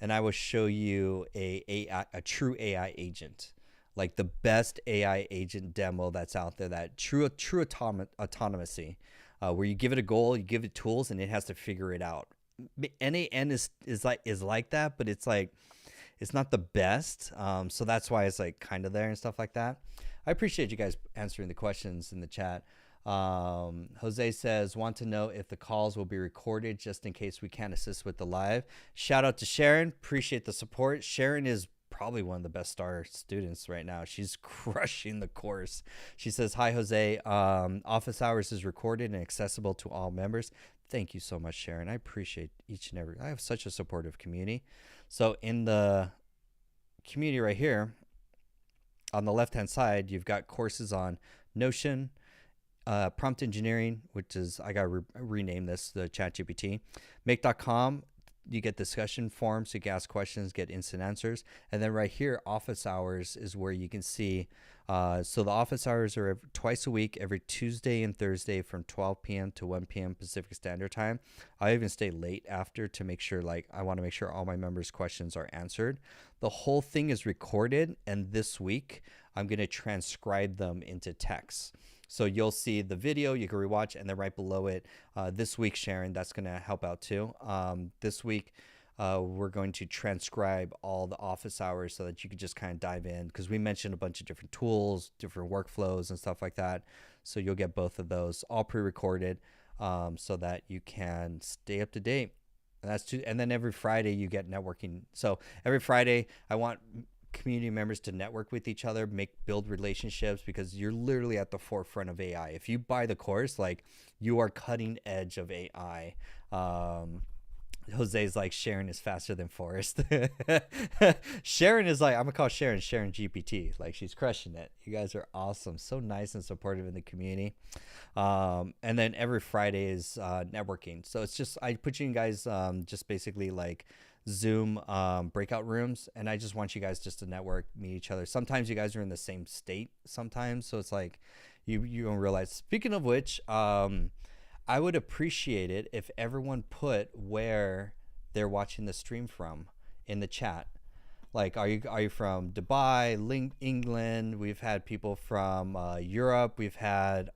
and I will show you a true AI agent, like the best AI agent demo that's out there. That true autonomy, where you give it a goal, you give it tools, and it has to figure it out. NAN is like that, but it's like it's not the best. So that's why it's like kind of there and stuff like that. I appreciate you guys answering the questions in the chat. Jose says, want to know if the calls will be recorded just in case we can't assist with the live. Shout out to Sharon. Appreciate the support. Sharon is probably one of the best star students right now. She's crushing the course. She says, hi, Jose. Office hours is recorded and accessible to all members. Thank you so much, Sharon. I appreciate each and every. I have such a supportive community. So in the community right here, on the left-hand side, you've got courses on Notion, prompt engineering, which is, I got to rename this, the ChatGPT. Make.com, you get discussion forums, so you can ask questions, get instant answers. And then right here, office hours is where you can see. So the office hours are twice a week, every Tuesday and Thursday from 12 p.m. to 1 p.m. Pacific Standard Time. I even stay late after to make sure, like, I want to make sure all my members' questions are answered. The whole thing is recorded, and this week I'm going to transcribe them into text. So you'll see the video, you can rewatch, and then right below it, this week, Sharon, that's going to help out too. This week, we're going to transcribe all the office hours so that you can just kind of dive in, because we mentioned a bunch of different tools, different workflows and stuff like that. So you'll get both of those all pre-recorded so that you can stay up to date. And then every Friday you get networking. So every Friday I want community members to network with each other, build relationships, because you're literally at the forefront of AI. If you buy the course, like, you are cutting edge of AI. Jose's like, Sharon is faster than Forrest. Sharon is like, I'm gonna call Sharon GPT. Like, she's crushing it. You guys are awesome. So nice and supportive in the community. And then every Friday is networking. So it's just, I put you guys just basically like Zoom breakout rooms, and I just want you guys just to network, meet each other. Sometimes you guys are in the same state sometimes, so it's like you don't realize. Speaking of which, I would appreciate it if everyone put where they're watching the stream from in the chat. Like, are you from Dubai, England? We've had people from Europe. We've had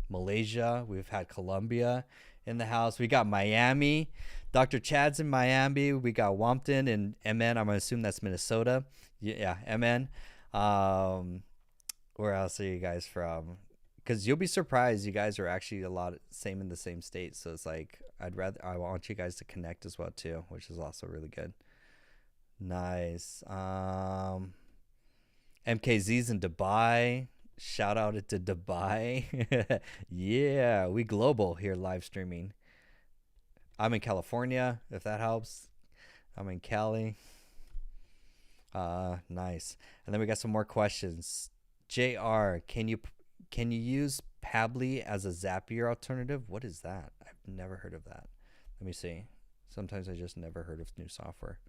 Malaysia. We've had Colombia in the house. We got Miami. Dr. Chad's in Miami. We got Wampton and MN. I'm gonna assume that's Minnesota. Yeah, MN. Where else are you guys from? Because you'll be surprised, you guys are actually a lot same in the same state. So it's like, I want you guys to connect as well too, which is also really good. Nice. MKZ's in Dubai. Shout out to Dubai. Yeah, we global here live streaming. I'm in California, if that helps. I'm in Cali. Nice. And then we got some more questions. JR, can you use Pably as a Zapier alternative? What is that? I've never heard of that. Let me see. Sometimes I just never heard of new software.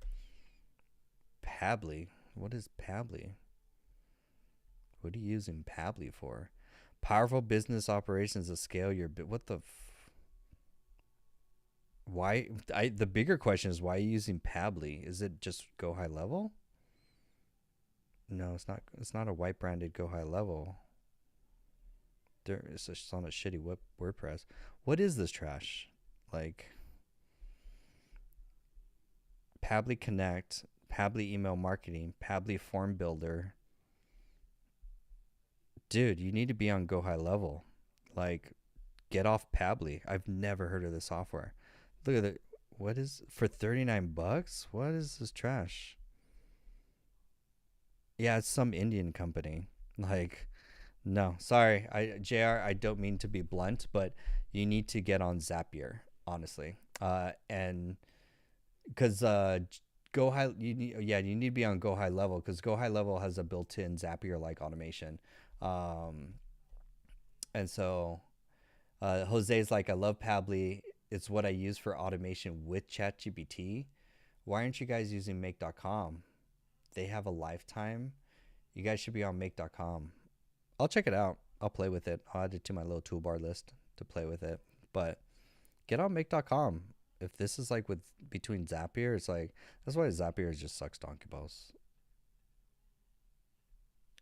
Pably. What is Pably? What are you using Pably for? Powerful business operations to scale your what the why the bigger question is, why are you using Pably? Is it just go high level? No, it's not a white branded go high level. It's just on a shitty WordPress. What is this trash? Like Pably Connect, Pably email marketing, Pably form builder. Dude, you need to be on go high level. Like, get off Pably. I've never heard of this software. Look at it. What is for $39? What is this trash? Yeah, it's some Indian company. Like, no, sorry, JR, I don't mean to be blunt, but you need to get on Zapier, honestly. And because go high, you need to be on go high level, because go high level has a built-in Zapier like automation. Um, and so Jose's like, I love Pably. It's what I use for automation with ChatGPT. Why aren't you guys using Make.com? They have a lifetime. You guys should be on Make.com. I'll check it out. I'll play with it. I'll add it to my little toolbar list to play with it. But get on Make.com. If this is like with between Zapier, it's like, that's why Zapier just sucks donkey balls.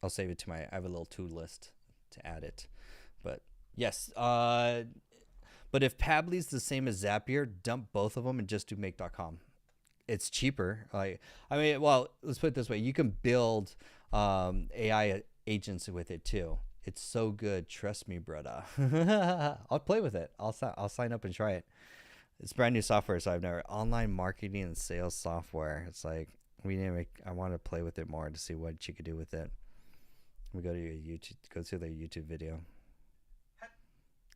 I'll save it to I have a little tool list to add it. But yes, but if Pably's the same as Zapier, dump both of them and just do Make.com. It's cheaper. Well, let's put it this way: you can build AI agents with it too. It's so good. Trust me, brother. I'll play with it. I'll sign up and try it. It's brand new software, so I've never online marketing and sales software. It's like I want to play with it more to see what you could do with it. We go to your YouTube. Go to their YouTube video.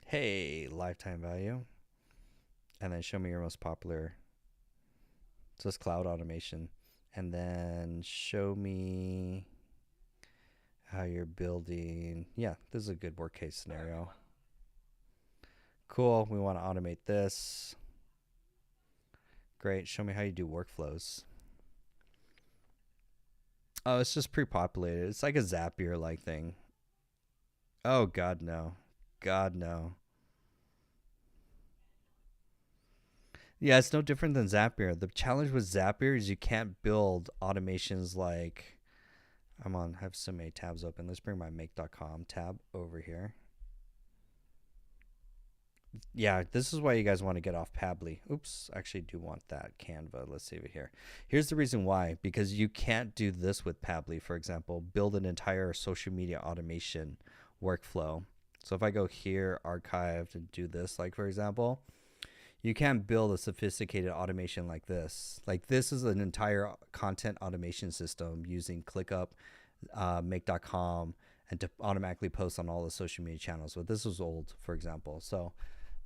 Hey, lifetime value, and then show me your most popular. So it's cloud automation, and then show me how you're building. Yeah, this is a good worst case scenario. Cool. We want to automate this. Great. Show me how you do workflows. Oh, it's just pre-populated. It's like a Zapier like thing. Oh God, no. God, no. Yeah, it's no different than Zapier. The challenge with Zapier is you can't build automations like I have so many tabs open. Let's bring my make.com tab over here. Yeah, this is why you guys want to get off Pably. Oops, actually do want that Canva. Let's save it here. Here's the reason why. Because you can't do this with Pably, for example. Build an entire social media automation workflow. So if I go here, archive, and do this, like for example, you can't build a sophisticated automation like this. Like this is an entire content automation system using ClickUp, make.com, and to automatically post on all the social media channels. But this was old, for example. So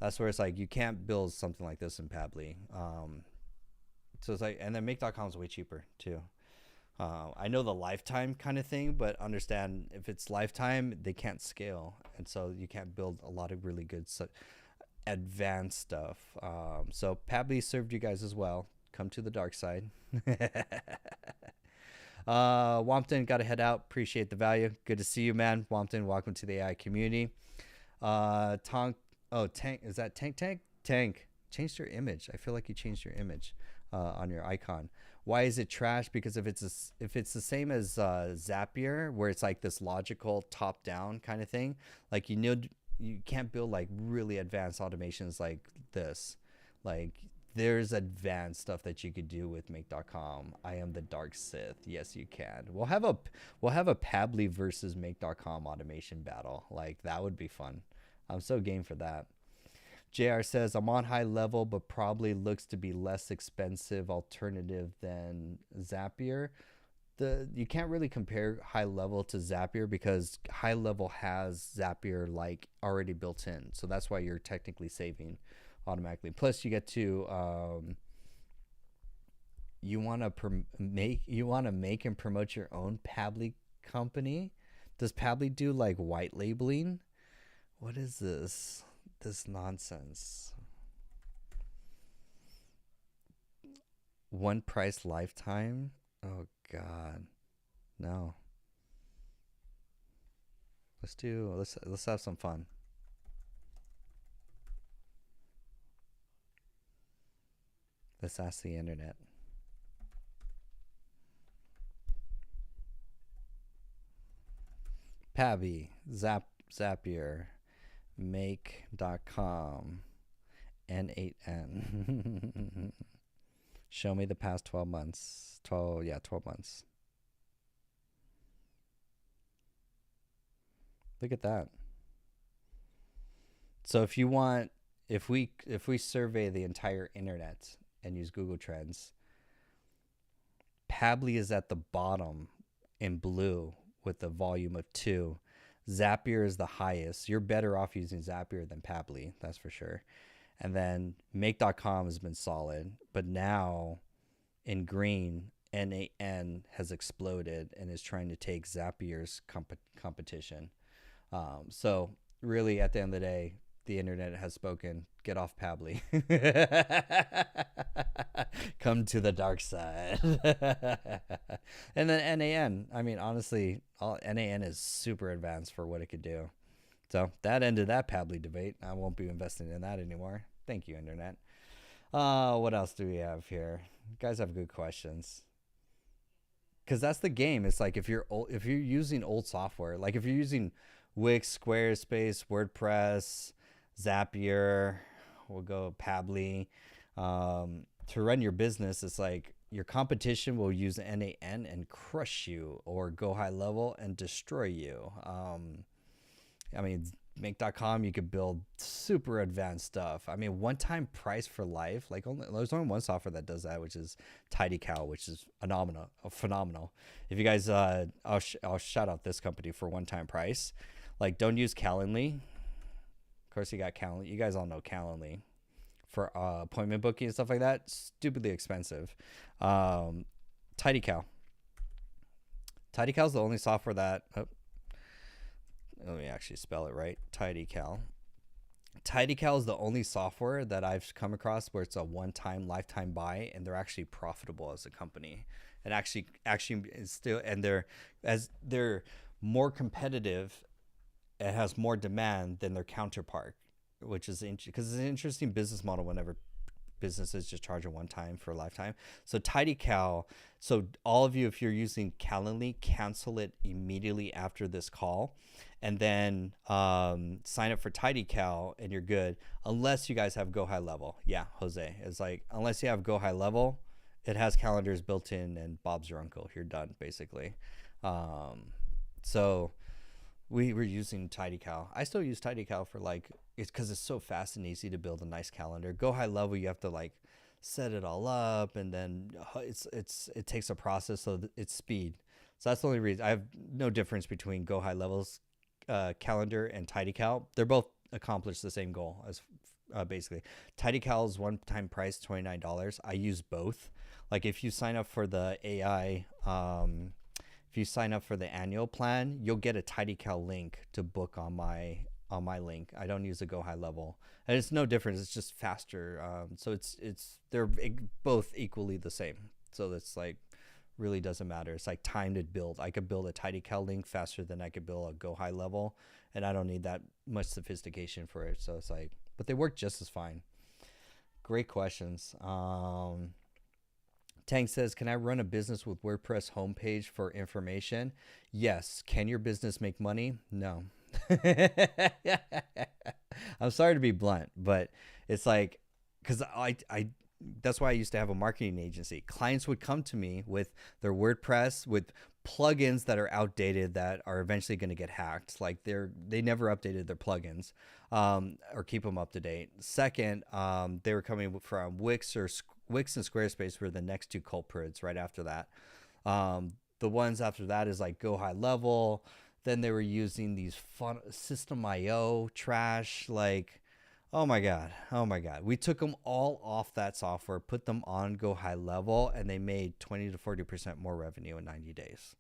that's where it's like you can't build something like this in Pably. So it's like, and then make.com is way cheaper too. I know the lifetime kind of thing, but understand if it's lifetime, they can't scale. And so you can't build a lot of really good advanced stuff. So Pably served you guys as well. Come to the dark side. Wompton, got to head out. Appreciate the value. Good to see you, man. Wompton, welcome to the AI community. Tank, is that Tank changed your image. I feel like you changed your image on your icon. Why is it trash? Because if it's the same as Zapier, where it's like this logical top down kind of thing, like you can't build like really advanced automations like this. Like there's advanced stuff that you could do with make.com. I am the dark Sith. Yes, you can. We'll have a Pably versus make.com automation battle. Like that would be fun. I'm so game for that. JR says, I'm on high level, but probably looks to be less expensive alternative than Zapier. You can't really compare high level to Zapier because high level has Zapier like already built in. So that's why you're technically saving. automatically. Plus, you get to you want to make and promote your own Pably company. Does Pably do like white labeling? What is this nonsense? One price lifetime? Oh god. No. Let's have some fun. Let's ask the internet. Pabby, Zapier, make.com, N8N. Show me the past 12 months. 12 months. Look at that. So if we survey the entire internet and use Google Trends, Pably is at the bottom in blue with a volume of 2. Zapier is the highest. You're better off using Zapier than Pably, that's for sure. And then make.com has been solid, but now in green, N8N has exploded and is trying to take Zapier's competition. So really, at the end of the day, the internet has spoken. Get off Pably. Come to the dark side. And then NAN. I mean, honestly, NAN is super advanced for what it could do. So that ended that Pably debate. I won't be investing in that anymore. Thank you, internet. What else do we have here? You guys have good questions. Because that's the game. It's like if you're using old software, like if you're using Wix, Squarespace, WordPress, Zapier, we'll go Pably, to run your business, it's like your competition will use NAN and crush you, or go high level and destroy you. I mean, make.com, you could build super advanced stuff. I mean, one-time price for life. Like, there's only one software that does that, which is TidyCal, which is phenomenal. If you guys, I'll shout out this company for one-time price. Like, don't use Calendly. Of course, you got Calendly. You guys all know Calendly for appointment booking and stuff like that. Stupidly expensive. TidyCal. TidyCal is the only software that. Let me actually spell it right. TidyCal. TidyCal is the only software that I've come across where it's a one-time lifetime buy, and they're actually profitable as a company. And actually is still, and they're more competitive. It has more demand than their counterpart, which is because it's an interesting business model whenever businesses just charge a one time for a lifetime. So TidyCal, so all of you, if you're using Calendly, cancel it immediately after this call, and then sign up for TidyCal, and you're good. Unless you guys have Go High Level. Yeah, Jose, it's like, unless you have Go High Level, it has calendars built in, and Bob's your uncle. You're done, basically. So we were using TidyCal. I still use TidyCal for it's because it's so fast and easy to build a nice calendar. Go High Level, you have to set it all up, and then it takes a process, so it's speed. So that's the only reason. I have no difference between Go High Level's calendar and TidyCal. They're both accomplish the same goal as basically. TidyCal's one-time price $29. I use both. Like if you sign up for the AI. If you sign up for the annual plan, you'll get a TidyCal link to book on my link. I don't use a Go High Level, and it's no different. It's just faster. So they're both equally the same. So it's like really doesn't matter. It's like time to build. I could build a TidyCal link faster than I could build a Go High Level, and I don't need that much sophistication for it. So it's like, but they work just as fine. Great questions. Tang says, can I run a business with WordPress homepage for information? Yes. Can your business make money? No. I'm sorry to be blunt, but it's like, because that's why I used to have a marketing agency. Clients would come to me with their WordPress with plugins that are outdated, that are eventually going to get hacked. Like they never updated their plugins or keep them up to date. Second, they were coming from Wix and Squarespace were the next two culprits right after that. The ones after that is like Go High Level. Then they were using these fun System.io trash, like Oh my God. Oh my God. We took them all off that software, put them on Go High Level, and they made 20 to 40% more revenue in 90 days.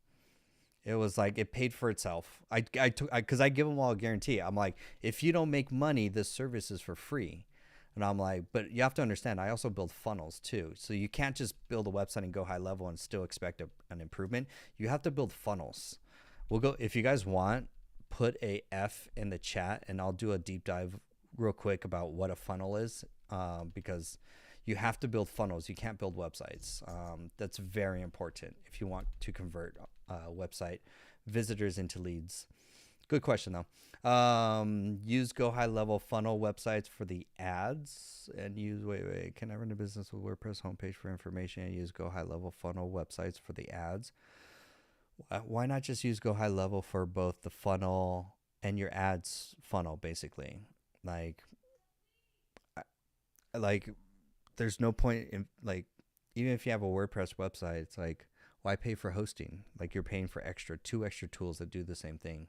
It was like it paid for itself. I took because I give them all a guarantee. I'm like, if you don't make money, this service is for free. And I'm like, but you have to understand, I also build funnels too. So you can't just build a website and go high level and still expect an improvement. You have to build funnels. We'll go, if you guys want, put a F in the chat and I'll do a deep dive real quick about what a funnel is, because you have to build funnels. You can't build websites. That's very important if you want to convert website visitors into leads. Good question though. Use Go High Level funnel websites for the ads and use, wait, can I run a business with WordPress homepage for information and use Go High Level funnel websites for the ads? Why not just use Go High Level for both the funnel and your ads funnel, basically? Like, like there's no point in, like, even if you have a WordPress website, it's like, why pay for hosting? Like, you're paying for two extra tools that do the same thing,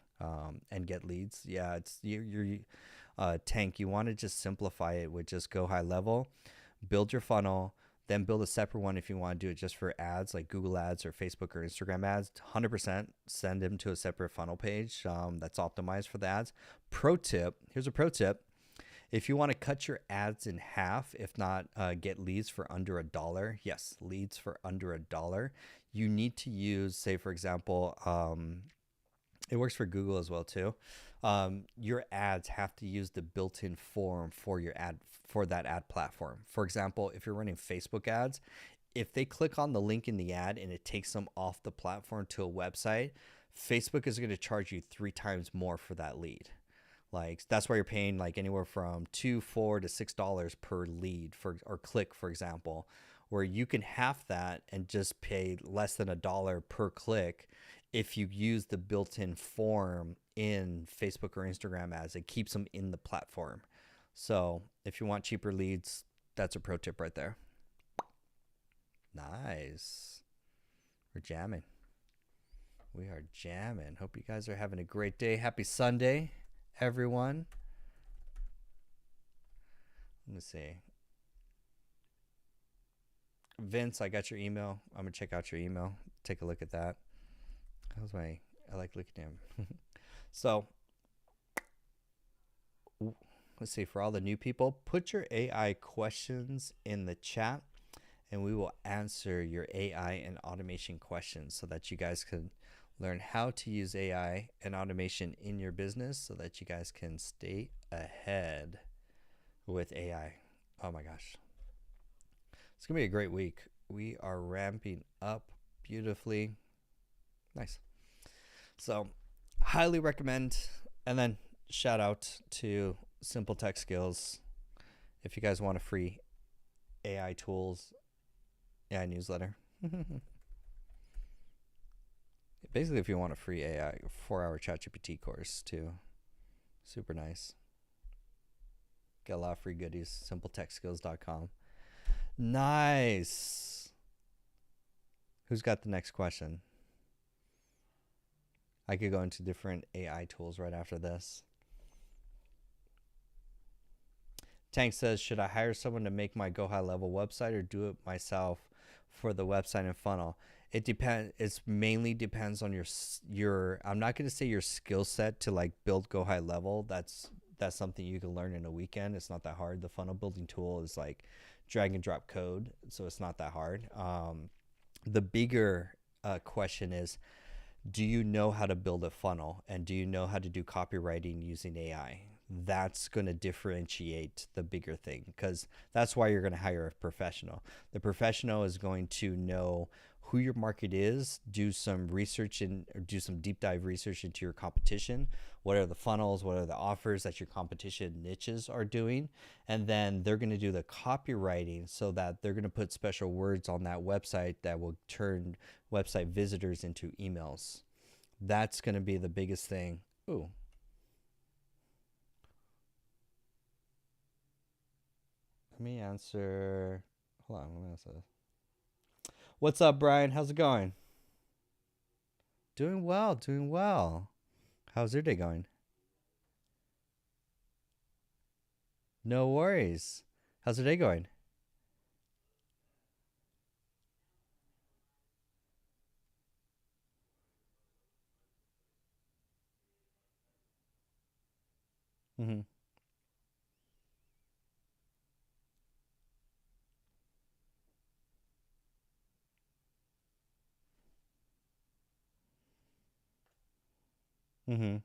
and get leads. Yeah, it's you're Tank. You want to just simplify it with just Go High Level, build your funnel, then build a separate one if you want to do it just for ads like Google ads or Facebook or Instagram ads. 100% send them to a separate funnel page that's optimized for the ads. Pro tip, here's a pro tip. If you want to cut your ads in half, if not get leads for under $1, yes, leads for under $1, you need to use, say, for example, it works for Google as well too. Your ads have to use the built-in form for your ad, for that ad platform. For example, if you're running Facebook ads, if they click on the link in the ad and it takes them off the platform to a website, Facebook is going to charge you 3 times more for that lead. Like, that's why you're paying like anywhere from $2, $4 to $6 per lead or click, for example, where you can half that and just pay less than $1 per click if you use the built-in form in Facebook or Instagram ads. It keeps them in the platform. So if you want cheaper leads, that's a pro tip right there. Nice. We're jamming. We are jamming. Hope you guys are having a great day. Happy Sunday, everyone. Let me see. Vince, I got your email. I'm going to check out your email. Take a look at that. I like looking at him. So, let's see. For all the new people, put your AI questions in the chat and we will answer your AI and automation questions so that you guys can learn how to use AI and automation in your business so that you guys can stay ahead with AI. Oh my gosh. It's going to be a great week. We are ramping up beautifully. Nice. So, highly recommend. And then shout out to Simple Tech Skills. If you guys want a free AI tools, AI newsletter. Basically, if you want a free AI 4-hour ChatGPT course too. Super nice. Get a lot of free goodies. SimpleTechSkills.com. Nice. Who's got the next question? I could go into different AI tools right after this. Tank says, should I hire someone to make my Go High Level website or do it myself for the website and funnel? It depends. It's mainly depends on your I'm not going to say your skill set to like build Go High Level. That's something you can learn in a weekend. It's not that hard. The funnel building tool is like drag and drop code, so it's not that hard. The bigger question is, do you know how to build a funnel and do you know how to do copywriting using AI? That's going to differentiate the bigger thing, because that's why you're going to hire a professional. The professional is going to know who your market is, do some research and do some deep dive research into your competition. What are the funnels? What are the offers that your competition niches are doing? And then they're going to do the copywriting so that they're going to put special words on that website that will turn website visitors into emails. That's going to be the biggest thing. Ooh. Let me answer. Hold on. Let me answer this. What's up, Brian? How's it going? Doing well. Doing well. How's your day going? No worries. How's your day going? Mm-hmm. Mm-hmm.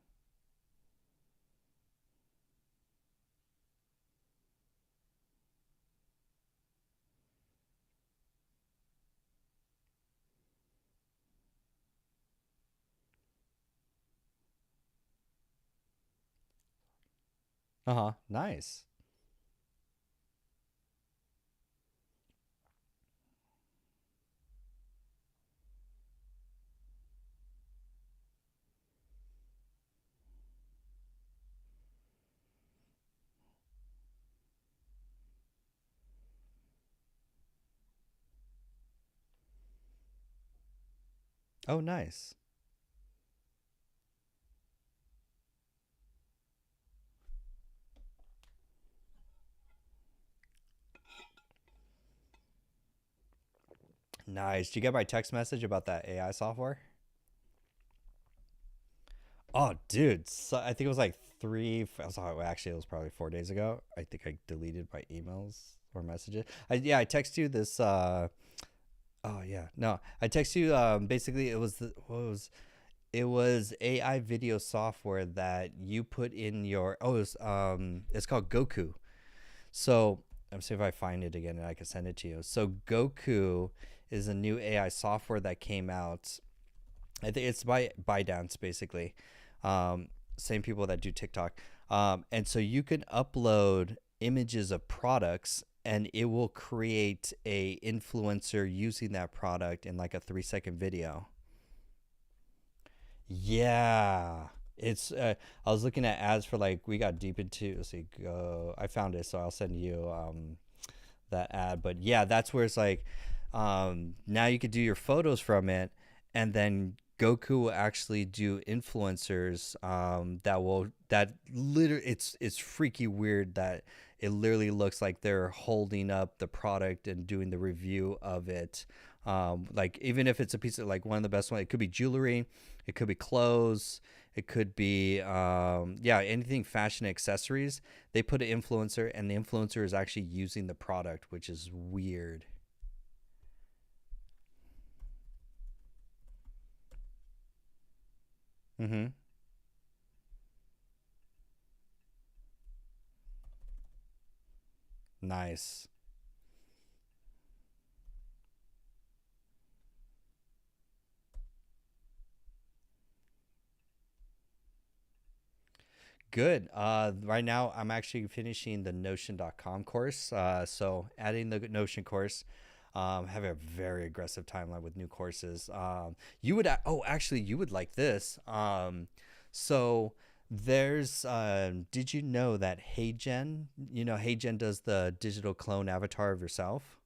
Uh-huh. Nice. Oh, nice. Nice. Did you get my text message about that AI software? Oh, dude. So I think it was like actually, it was probably 4 days ago. I think I deleted my emails or messages. Yeah, I text you this. Oh, yeah. No, I text you. Basically, it was AI video software that you put in your. It's called Goku. So let me see if I find it again and I can send it to you. So Goku is a new AI software that came out. I think it's by ByteDance basically. Um, Same people that do TikTok. And so you can upload images of products and it will create a influencer using that product in like a 3-second video. Yeah. I was looking at ads for like we got deep into let's see go I found it so I'll send you that ad. But yeah, that's where it's like now you could do your photos from it, and then Goku will actually do influencers that literally it's freaky weird that it literally looks like they're holding up the product and doing the review of it. Like even if it's a piece of like one of the best one, it could be jewelry, it could be clothes, it could be yeah, anything fashion accessories. They put an influencer, and the influencer is actually using the product, which is weird. Mm-hmm. Nice. Good. Right now, I'm actually finishing the Notion.com course. So, adding the Notion course, have a very aggressive timeline with new courses. Actually, you would like this. So, did you know that HeyGen, HeyGen does the digital clone avatar of yourself?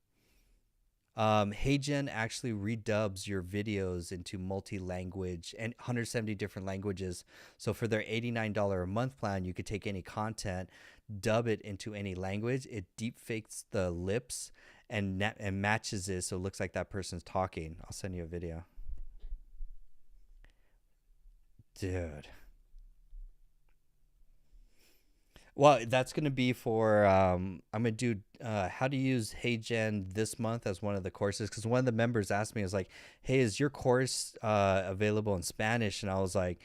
HeyGen actually redubs your videos into multi-language and 170 different languages. So for their $89 a month plan, you could take any content, dub it into any language. It deep fakes the lips and matches it so it looks like that person's talking. I'll send you a video, dude. Well, that's going to be for I'm going to do how to use HeyGen this month as one of the courses because one of the members asked me, is like, hey, is your course available in Spanish? And I was like,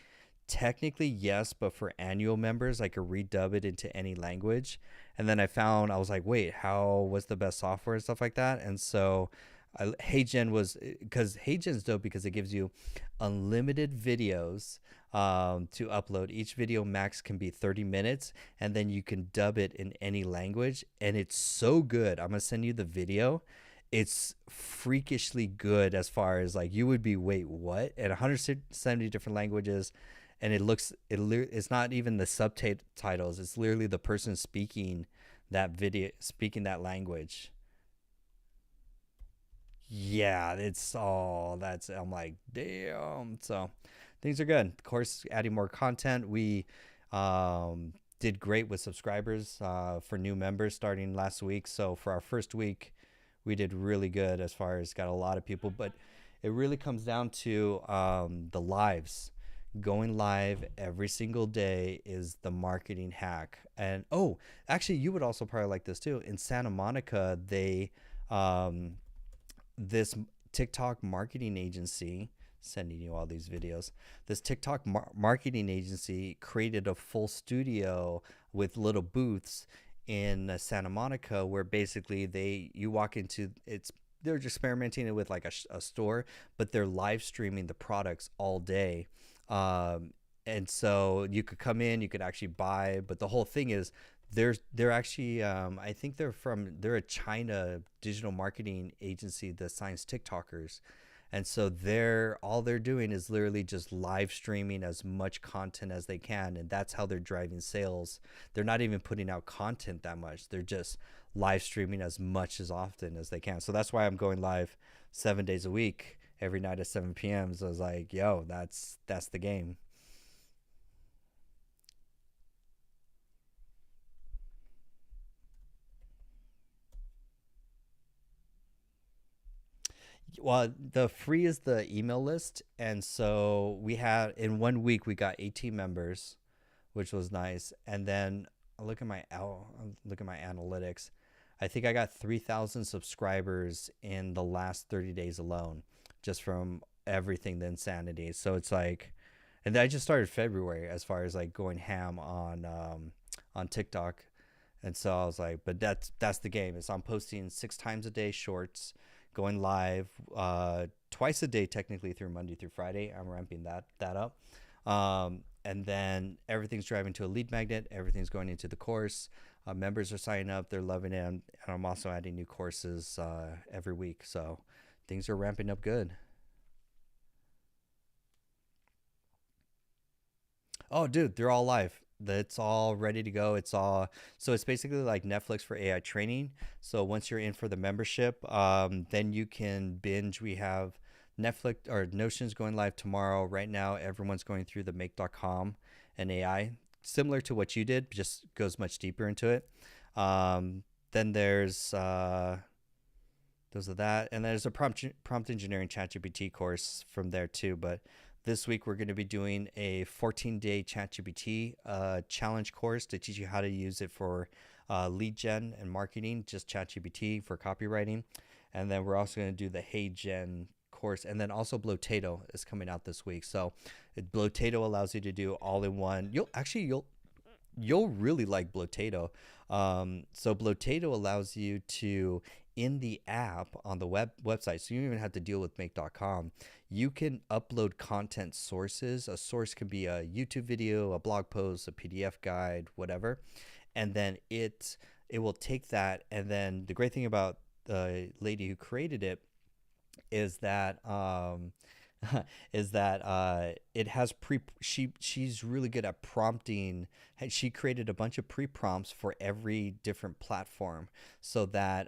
technically yes, but for annual members, I could redub it into any language. And then I was like, wait, what's the best software and stuff like that? And so HeyGen was because HeyGen's dope because it gives you unlimited videos to upload. Each video max can be 30 minutes, and then you can dub it in any language. And it's so good. I'm gonna send you the video. It's freakishly good as far as like you would be wait what at 170 different languages, and it's not even the subtitles. It's literally the person speaking that video, speaking that language. Yeah, it's all that's I'm like, damn. So things are good. Of course, adding more content. We did great with subscribers for new members starting last week. So for our first week, we did really good as far as got a lot of people. But it really comes down to the lives. Going live every single day is the marketing hack. And oh, actually, you would also probably like this too. In Santa Monica, they um, this TikTok marketing agency sending you all these videos. This TikTok marketing agency created a full studio with little booths in Santa Monica where basically you walk into it's they're just experimenting it with like a store, but they're live streaming the products all day. And so you could come in, you could actually buy, but the whole thing is they're actually I think they're a China digital marketing agency that signs TikTokers, and so they're doing is literally just live streaming as much content as they can, and that's how they're driving sales. They're not even putting out content that much. They're just live streaming as much as often as they can. So that's why I'm going live 7 days a week, every night at 7 p.m. So I was like, yo, that's the game. Well, the free is the email list, and so we had in 1 week we got 18 members, which was nice. And then look at my analytics. I think I got 3,000 subscribers in the last 30 days alone, just from everything the insanity. So it's like, and then I just started February as far as like going ham on TikTok, and so I was like, but that's the game. Is I'm posting 6 times a day shorts, going live twice a day technically through Monday through Friday. I'm ramping that up. And then everything's driving to a lead magnet. Everything's going into the course. Members are signing up. They're loving it. And I'm also adding new courses every week. So things are ramping up good. Oh, dude, they're all live. It's all ready to go. It's basically like Netflix for AI training. So once you're in for the membership, then you can binge. We have Netflix or Notion's going live tomorrow. Right now, everyone's going through the make.com and AI, similar to what you did, just goes much deeper into it. Then there's that, and there's a prompt engineering ChatGPT course from there too. But this week we're going to be doing a 14-day ChatGPT challenge course to teach you how to use it for lead gen and marketing, just ChatGPT for copywriting. And then we're also going to do the Hey Gen course, and then also Blotato is coming out this week. So Blotato allows you to do all in one. You'll really like Blotato. So Blotato allows you to, in the app on the website, so you don't even have to deal with make.com. You can upload content sources. A source can be a YouTube video, a blog post, a PDF guide, whatever. And then it will take that. And then the great thing about the lady who created it is that is that it has she's really good at prompting. She created a bunch of pre-prompts for every different platform, so that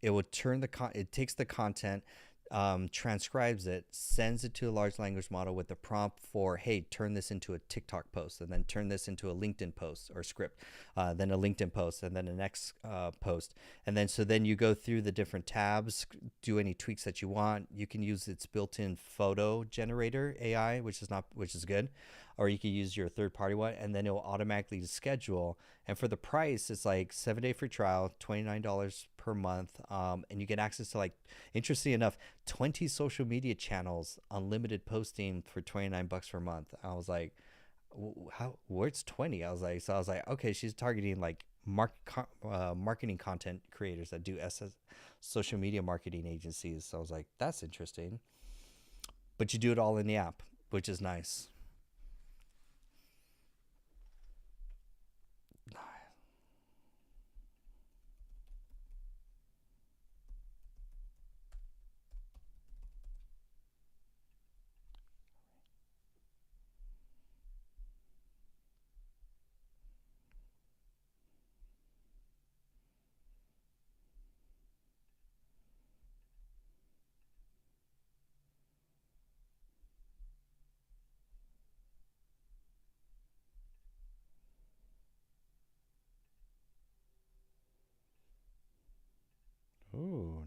it would it takes the content, transcribes it, sends it to a large language model with the prompt for, hey, turn this into a TikTok post, and then turn this into a LinkedIn post or script, then a LinkedIn post, and then the next post. And then you go through the different tabs, do any tweaks that you want. You can use its built-in photo generator AI, which is good, or you can use your third-party one, and then it will automatically schedule. And for the price, it's like 7-day free trial, $29 per month, and you get access to, like, interesting enough, 20 social media channels, unlimited posting for $29 per month. I was like, how? Where's 20? I was like, okay, she's targeting like marketing content creators that do social media marketing agencies. So I was like, that's interesting. But you do it all in the app, which is nice.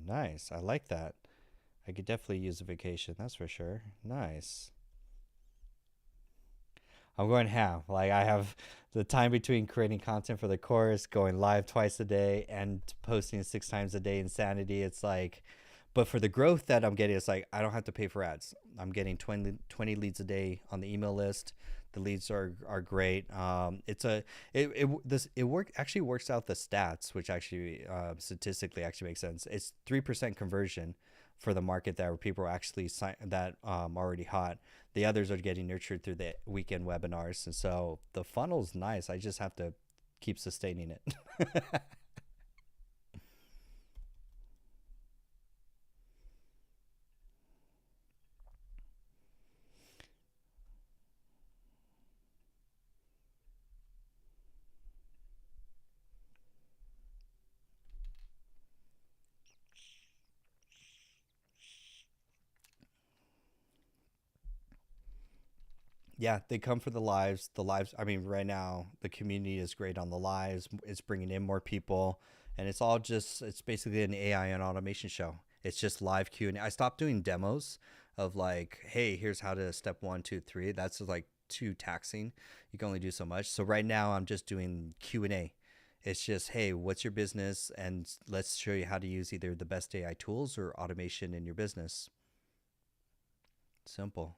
Nice. I like that. I could definitely use a vacation. That's for sure. Nice. I'm going half. Like I have the time between creating content for the course, going live twice a day, and posting 6 times a day. Insanity. It's like, but for the growth that I'm getting, it's like I don't have to pay for ads. I'm getting 20 leads a day on the email list. The leads are great. It's a it work actually works out the stats, which actually statistically actually makes sense. It's 3% conversion for the market that were people are actually that already hot. The others are getting nurtured through the weekend webinars, and so the funnel's nice. I just have to keep sustaining it. Yeah, they come for the lives. The lives. I mean, right now the community is great on the lives. It's bringing in more people, and it's all just. It's basically an AI and automation show. It's just live Q and A. I stopped doing demos of like, hey, here's how to step one, two, three. That's like too taxing. You can only do so much. So right now I'm just doing Q and A. It's just, hey, what's your business, and let's show you how to use either the best AI tools or automation in your business. Simple.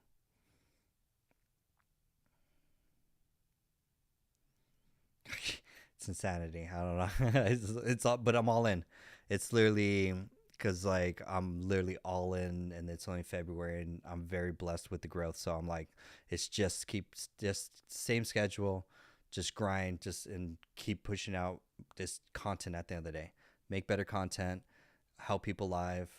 It's insanity. I don't know. It's all, but I'm all in. It's literally because like I'm literally all in, and it's only February, and I'm very blessed with the growth. So I'm like, it's just keep just same schedule, just grind, just and keep pushing out this content at the end of the day. Make better content, help people live,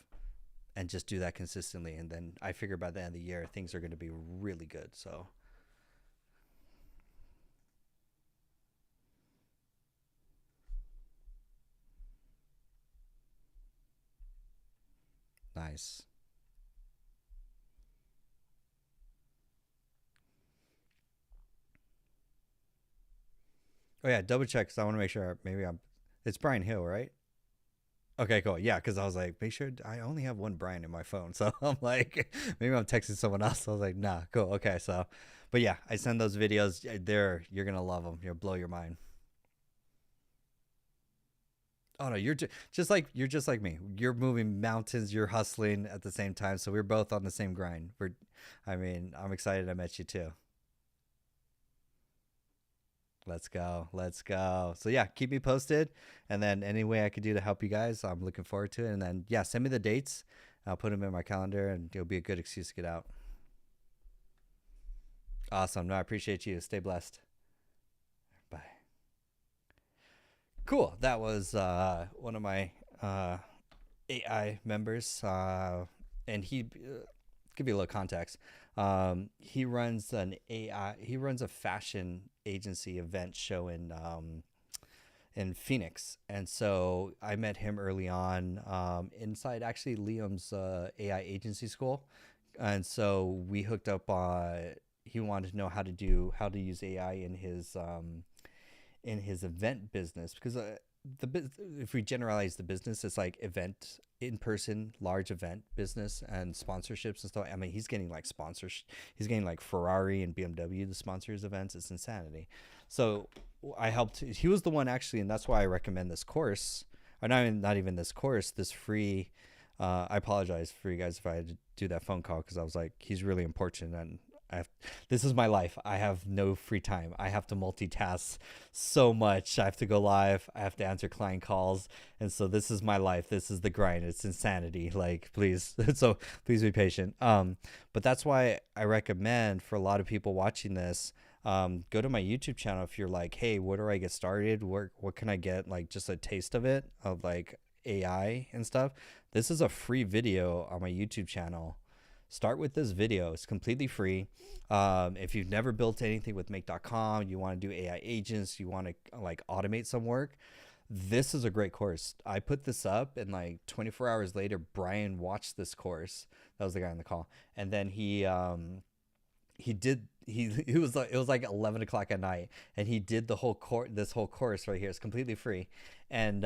and just do that consistently. And then I figure by the end of the year, things are going to be really good. So nice. Oh yeah, double check because I want to make sure. Maybe I'm. It's Brian Hill, right? Okay, cool. Yeah, because I was like, make sure I only have one Brian in my phone, so I'm like, maybe I'm texting someone else. I was like, nah, cool. Okay, so, but yeah, I send those videos. They're you're gonna love them. You'll blow your mind. Oh no, just like you're just like me. You're moving mountains. You're hustling at the same time. So we're both on the same grind. I mean, I'm excited I met you too. Let's go. Let's go. So yeah, keep me posted. And then any way I could do to help you guys, I'm looking forward to it. And then yeah, send me the dates. I'll put them in my calendar, and it'll be a good excuse to get out. Awesome. No, I appreciate you. Stay blessed. Bye. Cool. That was one of my AI members, and he give you a little context. He runs an AI. He runs a fashion agency event show in Phoenix, and so I met him early on inside actually Liam's AI agency school, and so we hooked up. He wanted to know how to use AI in his event business because if we generalize the business, it's like event in person, large event business and sponsorships and stuff. I mean, he's getting like sponsors. He's getting like Ferrari and BMW to sponsor his events. It's insanity. So I helped. He was the one actually, and that's why I recommend this course. Or not even this course. This free. I apologize for you guys if I had to do that phone call because I was like, he's really important, and I have, this is my life. I have no free time. I have to multitask so much. I have to go live. I have to answer client calls. And so this is my life. This is the grind. It's insanity. Like, please. So please be patient. But that's why I recommend for a lot of people watching this, go to my YouTube channel if you're like, hey, where do I get started? What can I get? Like just a taste of it, of like AI and stuff. This is a free video on my YouTube channel. Start with this video. It's completely free. If you've never built anything with make.com, you want to do AI agents, you want to like automate some work, this is a great course. I put this up, and like 24 hours later, Brian watched this course. That was the guy on the call. And then he did he was like, it was like 11 o'clock at night, and he did the whole course. This whole course right here is completely free. And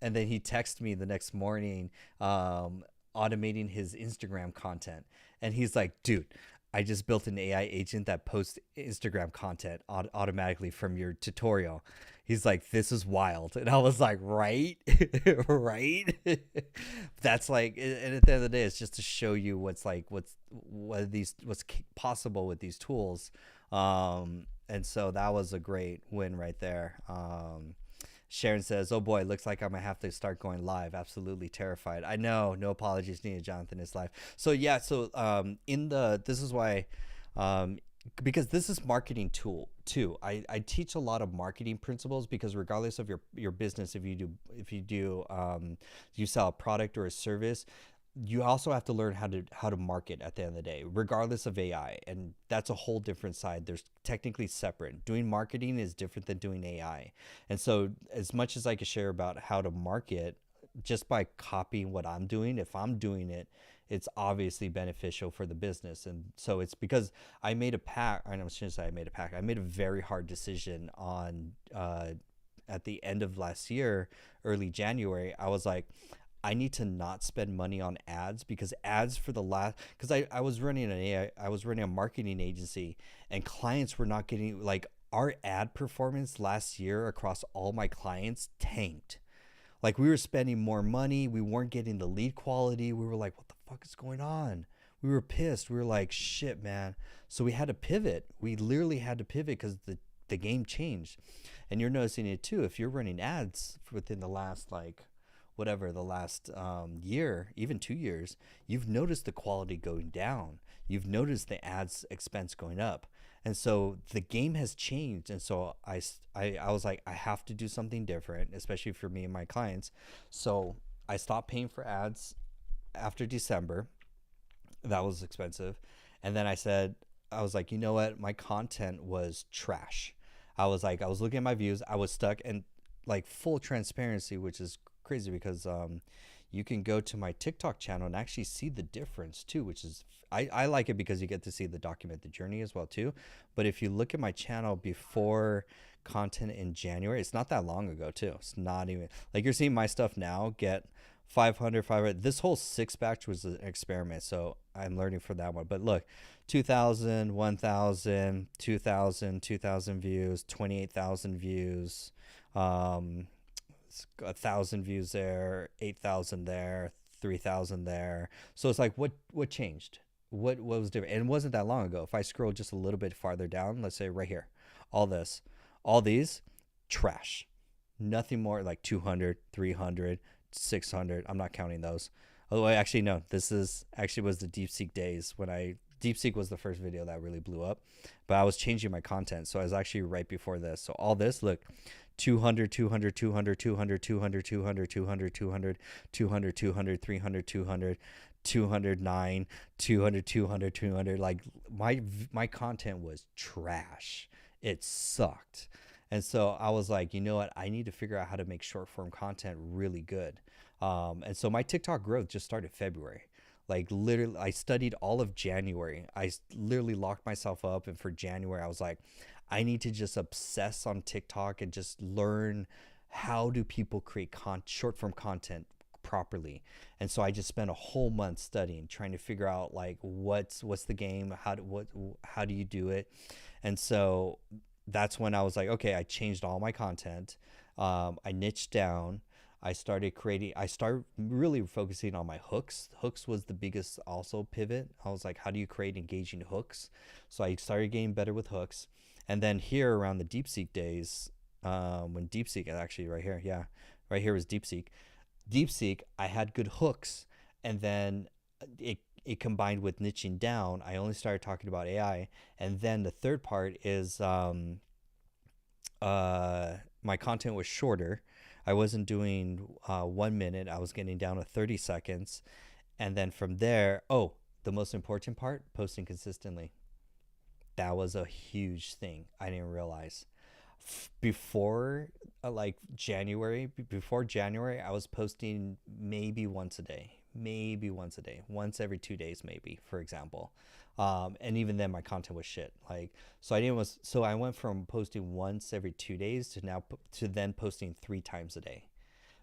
and then he texted me the next morning, automating his Instagram content. And he's like, dude, I just built an AI agent that posts Instagram content automatically from your tutorial. He's like, this is wild. And I was like, right? Right? That's like, and at the end of the day, it's just to show you what's possible with these tools. And so that was a great win right there. Sharon says, "Oh boy, looks like I'm gonna have to start going live. Absolutely terrified. I know. No apologies needed, Jonathan. It's live. So yeah. So in the this is why, um, because this is marketing tool too. I teach a lot of marketing principles because regardless of your business, if you sell a product or a service, you also have to learn how to market at the end of the day, regardless of AI. And that's a whole different side. There's technically separate. Doing marketing is different than doing AI. And so as much as I could share about how to market just by copying what I'm doing, if I'm doing it, it's obviously beneficial for the business. And so it's because I made a pact. I shouldn't say I made a pact. I made a very hard decision on at the end of last year, early January. I was like, I need to not spend money on ads because ads for the last, because I was running an AI, I was running a marketing agency, and clients were not getting, like, our ad performance last year across all my clients tanked. Like, we were spending more money, we weren't getting the lead quality. We were like, what the fuck is going on? We were pissed. We were like, shit, man. So we had to pivot. We literally had to pivot because the game changed. And you're noticing it too. If you're running ads within the last, like, whatever, the last year, even 2 years, you've noticed the quality going down. You've noticed the ads expense going up. And so the game has changed. And so I was like, I have to do something different, especially for me and my clients. So I stopped paying for ads after December. That was expensive. And then I was like, you know what? My content was trash. I was like, I was looking at my views. I was stuck, and like, full transparency, which is crazy because you can go to my TikTok channel and actually see the difference too, which is, I like it because you get to see the document the journey as well too. But if you look at my channel before content in January, it's not that long ago too. It's not even like you're seeing my stuff now get 500. This whole six batch was an experiment, so I'm learning from that one. But look, 2,000, 1,000, 2,000, 2,000 views, 28,000 views, 1,000 views there, 8,000 there, 3,000 there. So it's like, what changed? What was different? And it wasn't that long ago. If I scroll just a little bit farther down, let's say right here, all these, trash. Nothing more, like 200, 300, 600. I'm not counting those. Oh, actually, no. This is actually was the DeepSeek days when DeepSeek was the first video that really blew up, but I was changing my content. So I was actually right before this. So all this, look, 200, 200, 200, 200, 200, 200, 200, 200, 200, 200, 300, 200, 209, 200, 200, 200. Like, my content was trash. It sucked. And so I was like, you know what? I need to figure out how to make short form content really good. And so my TikTok growth just started February. Like, literally, I studied all of January. I literally locked myself up. And for January, I was like, I need to just obsess on TikTok and just learn how do people create short form content properly. And so I just spent a whole month studying, trying to figure out, like, what's the game, how do you do it. And so that's when I was like, okay, I changed all my content. I niched down. I started really focusing on my hooks. Hooks was the biggest also pivot. I was like, how do you create engaging hooks? So I started getting better with hooks. And then here around the DeepSeek days, when DeepSeek, actually right here, yeah, right here was DeepSeek. DeepSeek, I had good hooks, and then it combined with niching down. I only started talking about AI, and then the third part is my content was shorter. I wasn't doing 1 minute. I was getting down to 30 seconds, and then from there, the most important part, posting consistently. That was a huge thing. I didn't realize. Before before January, I was posting maybe once a day, once every 2 days, maybe, for example. And even then my content was shit. Like, so I went from posting once every 2 days to then posting 3 times a day.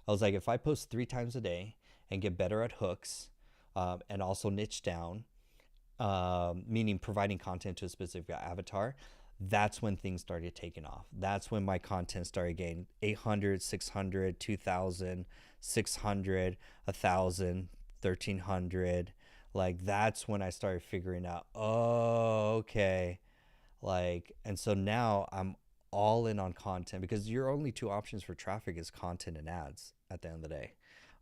I was like, if I post 3 times a day and get better at hooks, and also niche down, meaning providing content to a specific avatar, that's when things started taking off. That's when my content started getting 800, 600, 2,000, 600, 1,000, 1,300. Like, that's when I started figuring out, oh, okay. Like, and so now I'm all in on content, because your only two options for traffic is content and ads at the end of the day.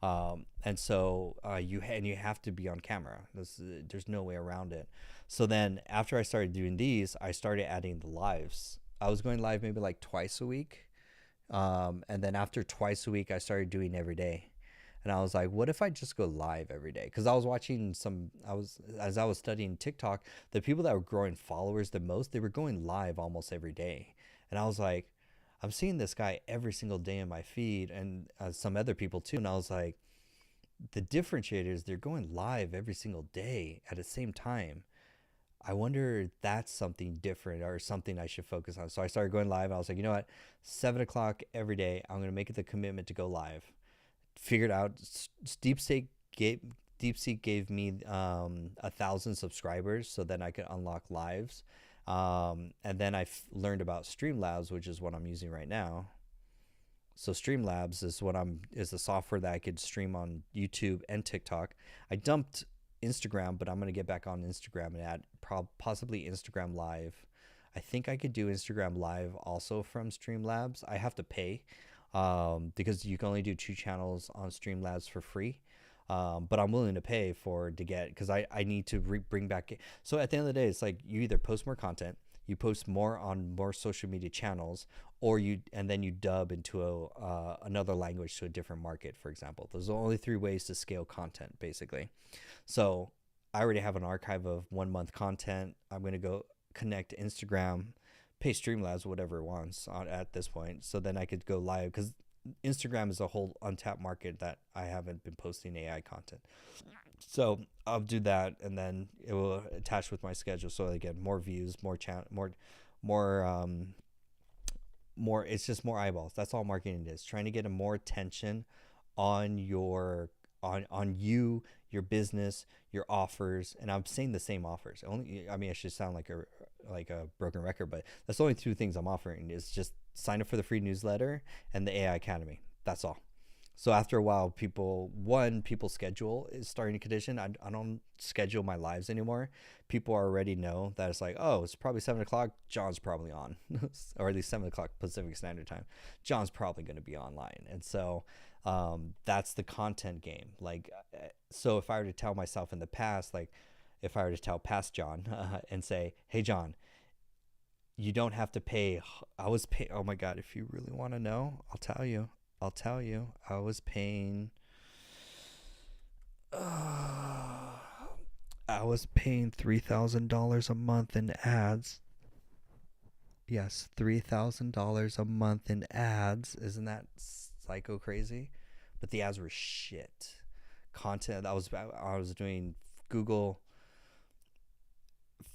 And so you have to be on camera. There's no way around it. So then after I started doing these, I started adding the lives. I was going live maybe like twice a week. And then after twice a week, I started doing every day. And I was like, what if I just go live every day? Because I was watching as I was studying TikTok, the people that were growing followers the most, they were going live almost every day. And I was like, I'm seeing this guy every single day in my feed, and some other people too. And I was like, the differentiator is they're going live every single day at the same time. I wonder if that's something different or something I should focus on. So I started going live. I was like, you know what? 7 o'clock every day, I'm going to make it the commitment to go live. Figured out DeepSeek gave me 1,000 subscribers, so then I could unlock lives. And then I learned about Streamlabs, which is what I'm using right now. So Streamlabs is the software that I could stream on YouTube and TikTok. I dumped Instagram, but I'm gonna get back on Instagram and add possibly Instagram Live. I think I could do Instagram Live also from Streamlabs. I have to pay, because you can only do 2 channels on Streamlabs for free. But I'm willing to pay to get, because I need to bring back. So at the end of the day, it's like you either post more content, you post more on more social media channels, or then you dub into another language to a different market, for example. Those are the only 3 ways to scale content, basically. So I already have an archive of 1 month content. I'm going to go connect Instagram, pay Streamlabs whatever it wants at this point. So then I could go live, because Instagram is a whole untapped market that I haven't been posting AI content. So I'll do that, and then it will attach with my schedule. So again, more views, more more. It's just more eyeballs. That's all marketing is. Trying to get more attention on on you, your business, your offers. And I'm saying the same offers. I mean, I should sound like a broken record, but that's the only 2 things I'm offering is just sign up for the free newsletter and the AI Academy. That's all. So after a while, people's schedule is starting to condition. I don't schedule my lives anymore. People already know that it's like, oh, it's probably 7 o'clock. John's probably on, or at least 7 o'clock Pacific Standard Time. John's probably going to be online. And so that's the content game. Like, so if I were to tell myself in the past, like if I were to tell past John and say, hey, John, you don't have to pay. I was paying. Oh my God. If you really want to know, I'll tell you. I was paying. I was paying $3,000 a month in ads. Yes, $3,000 a month in ads. Isn't that psycho crazy? But the ads were shit. Content. I was doing Google,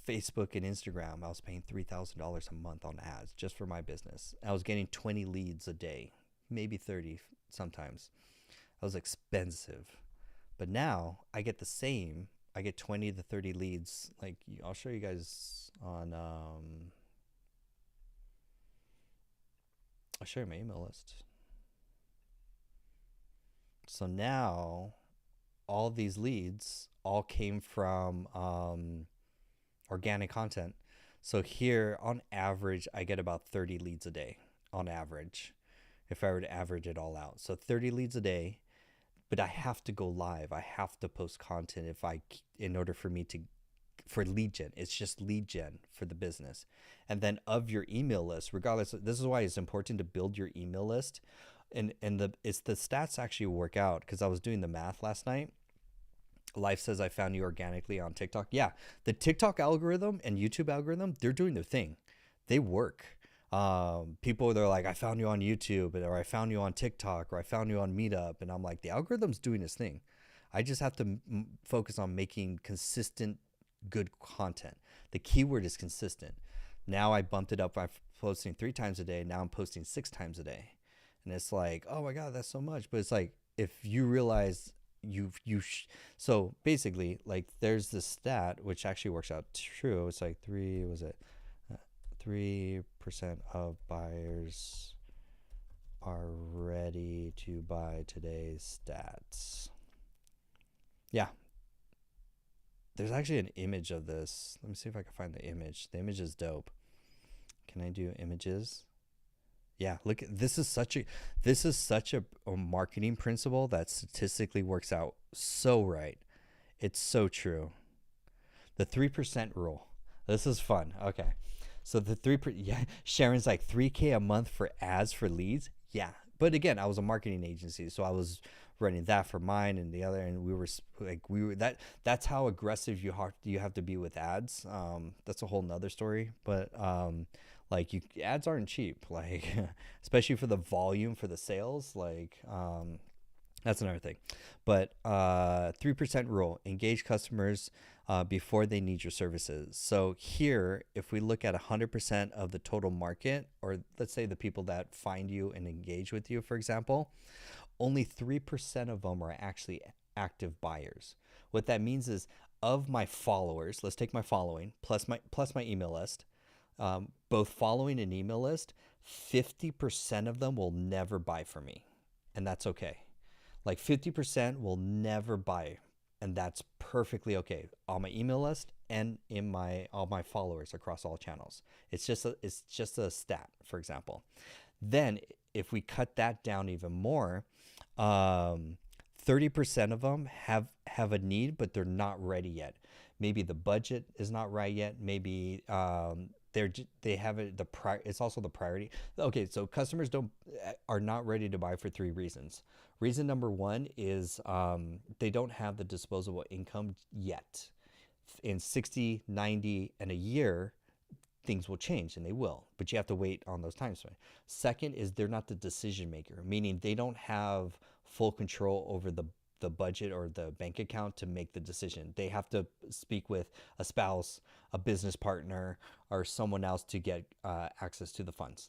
Facebook, and Instagram. I was paying $3,000 a month on ads just for my business. I was getting 20 leads a day, maybe 30 sometimes. That was expensive. But now I get the same. I get 20 to 30 leads. Like, I'll show you guys on I'll show you my email list. So now all these leads all came from organic content. So here on average, I get about 30 leads a day on average, if I were to average it all out. So 30 leads a day, but I have to go live. I have to post content in order for me to, for lead gen. It's just lead gen for the business. And then of your email list, regardless, this is why it's important to build your email list. And the stats actually work out, because I was doing the math last night. Life says I found you organically on TikTok. Yeah, the TikTok algorithm and YouTube algorithm, they're doing their thing. They work. People, they're like, I found you on YouTube, or I found you on TikTok, or I found you on Meetup. And I'm like, the algorithm's doing its thing. I just have to focus on making consistent, good content. The keyword is consistent. Now I bumped it up. I'm posting 3 times a day. Now I'm posting 6 times a day. And it's like, oh my God, that's so much. But it's like, if you realize so basically, like, there's this stat which actually works out true. It's like 3% of buyers are ready to buy today's stats. Yeah, there's actually an image of this. Let me see if I can find the image. The image is dope. Can I do images? Yeah, look, this is such a marketing principle that statistically works out so right. It's so true. The 3% rule. This is fun. Okay. So the yeah, Sharon's like 3K a month for ads for leads. Yeah. But again, I was a marketing agency, so I was running that for mine and the other, and we were that's how aggressive you have to be with ads. That's a whole nother story. But like, ads aren't cheap, like especially for the volume, for the sales, like that's another thing. But 3% rule: engage customers before they need your services. So here, if we look at 100% of the total market, or let's say the people that find you and engage with you, for example, only 3% of them are actually active buyers. What that means is, of my followers, let's take my following plus my email list, both following and email list, 50% of them will never buy from me, and that's okay. Like 50% will never buy, and that's perfectly okay on my email list and in all my followers across all channels. It's just a stat, for example. Then if we cut that down even more, 30% of them have a need, but they're not ready yet. Maybe the budget is not right yet. Maybe they have it. It's also the priority. Okay, so customers are not ready to buy for 3 reasons. Reason number 1 is they don't have the disposable income yet. In 60, 90, and a year, things will change, and they will, but you have to wait on those times. Second is they're not the decision maker, meaning they don't have full control over the budget or the bank account to make the decision. They have to speak with a spouse, a business partner, or someone else to get access to the funds.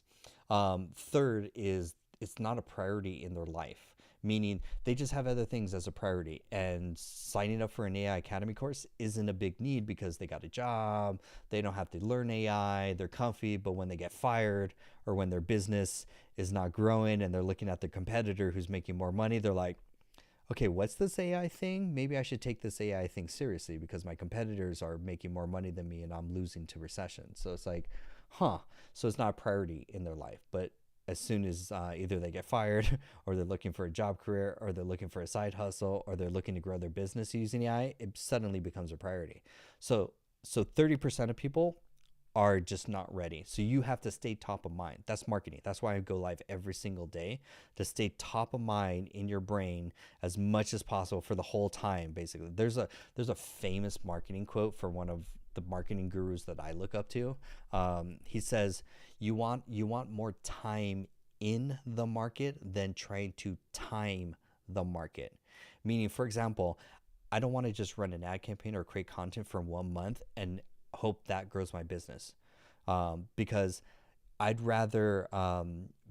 Third is it's not a priority in their life, meaning they just have other things as a priority, and signing up for an AI Academy course isn't a big need because they got a job, they don't have to learn AI, they're comfy. But when they get fired, or when their business is not growing and they're looking at the competitor who's making more money, they're like, okay, what's this AI thing? Maybe I should take this AI thing seriously because my competitors are making more money than me and I'm losing to recession. So it's like, so it's not a priority in their life. But as soon as either they get fired, or they're looking for a job career, or they're looking for a side hustle, or they're looking to grow their business using AI, it suddenly becomes a priority. So 30% of people are just not ready. So you have to stay top of mind. That's marketing. That's why I go live every single day, to stay top of mind in your brain as much as possible for the whole time. Basically, there's a famous marketing quote for one of the marketing gurus that I look up to. He says, you want more time in the market than trying to time the market. Meaning, for example, I don't want to just run an ad campaign or create content for 1 month and hope that grows my business, because I'd rather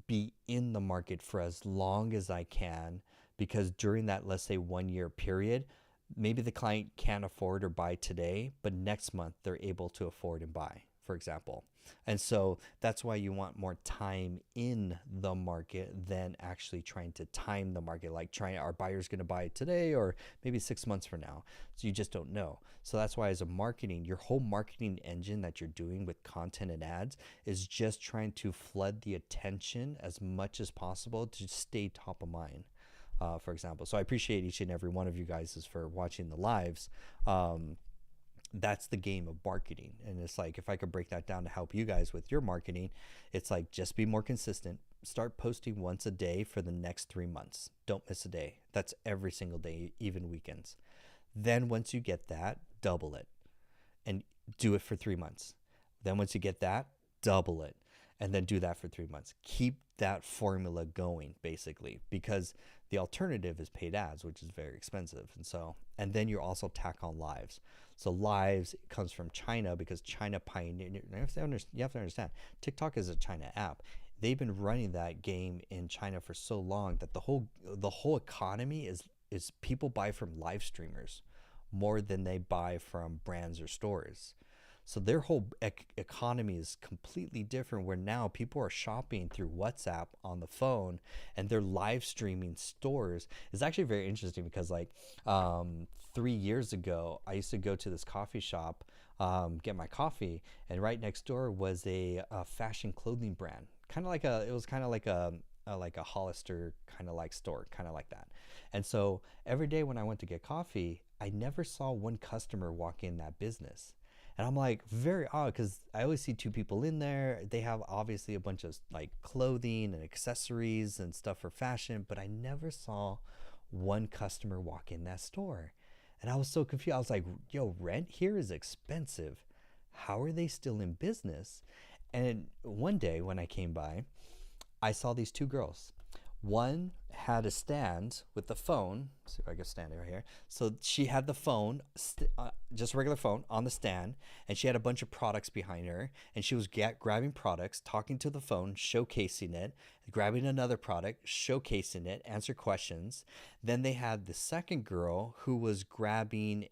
be in the market for as long as I can, because during that, let's say, 1 year period, maybe the client can't afford or buy today, but next month they're able to afford and buy, for example. And so that's why you want more time in the market than actually trying to time the market, like are buyers going to buy today or maybe 6 months from now? So you just don't know. So that's why, as a marketing, your whole marketing engine that you're doing with content and ads is just trying to flood the attention as much as possible to stay top of mind. For example, so I appreciate each and every one of you guys for watching the lives. That's the game of marketing. And it's like, if I could break that down to help you guys with your marketing, it's like, just be more consistent. Start posting once a day for the next 3 months. Don't miss a day. That's every single day, even weekends. Then once you get that, double it and do it for 3 months. Then once you get that, double it, and then do that for 3 months. Keep that formula going, basically, because the alternative is paid ads, which is very expensive. And then you also tack on lives. So lives comes from China, because China pioneered. You have to understand, TikTok is a China app. they've been running that game in China for so long that the whole economy is people buy from live streamers more than they buy from brands or stores. So their whole economy is completely different, where now people are shopping through WhatsApp on the phone and they're live streaming stores. It's actually very interesting because, like, 3 years ago, I used to go to this coffee shop, get my coffee, and right next door was a fashion clothing brand. It was kind of like a Hollister kind of like store, kind of like that. And so every day when I went to get coffee, I never saw one customer walk in that business. And I'm like, very odd, because I always see two people in there. They have obviously a bunch of like clothing and accessories and stuff for fashion, but I never saw one customer walk in that store. And I was so confused. I was like, yo, rent here is expensive. How are they still in business? And one day when I came by, I saw these two girls. One had a stand with the phone. Let's see if I can stand it right here. So she had the phone, just a regular phone, on the stand, and she had a bunch of products behind her. And she was grabbing products, talking to the phone, showcasing it, grabbing another product, showcasing it, answer questions. Then they had the second girl who was grabbing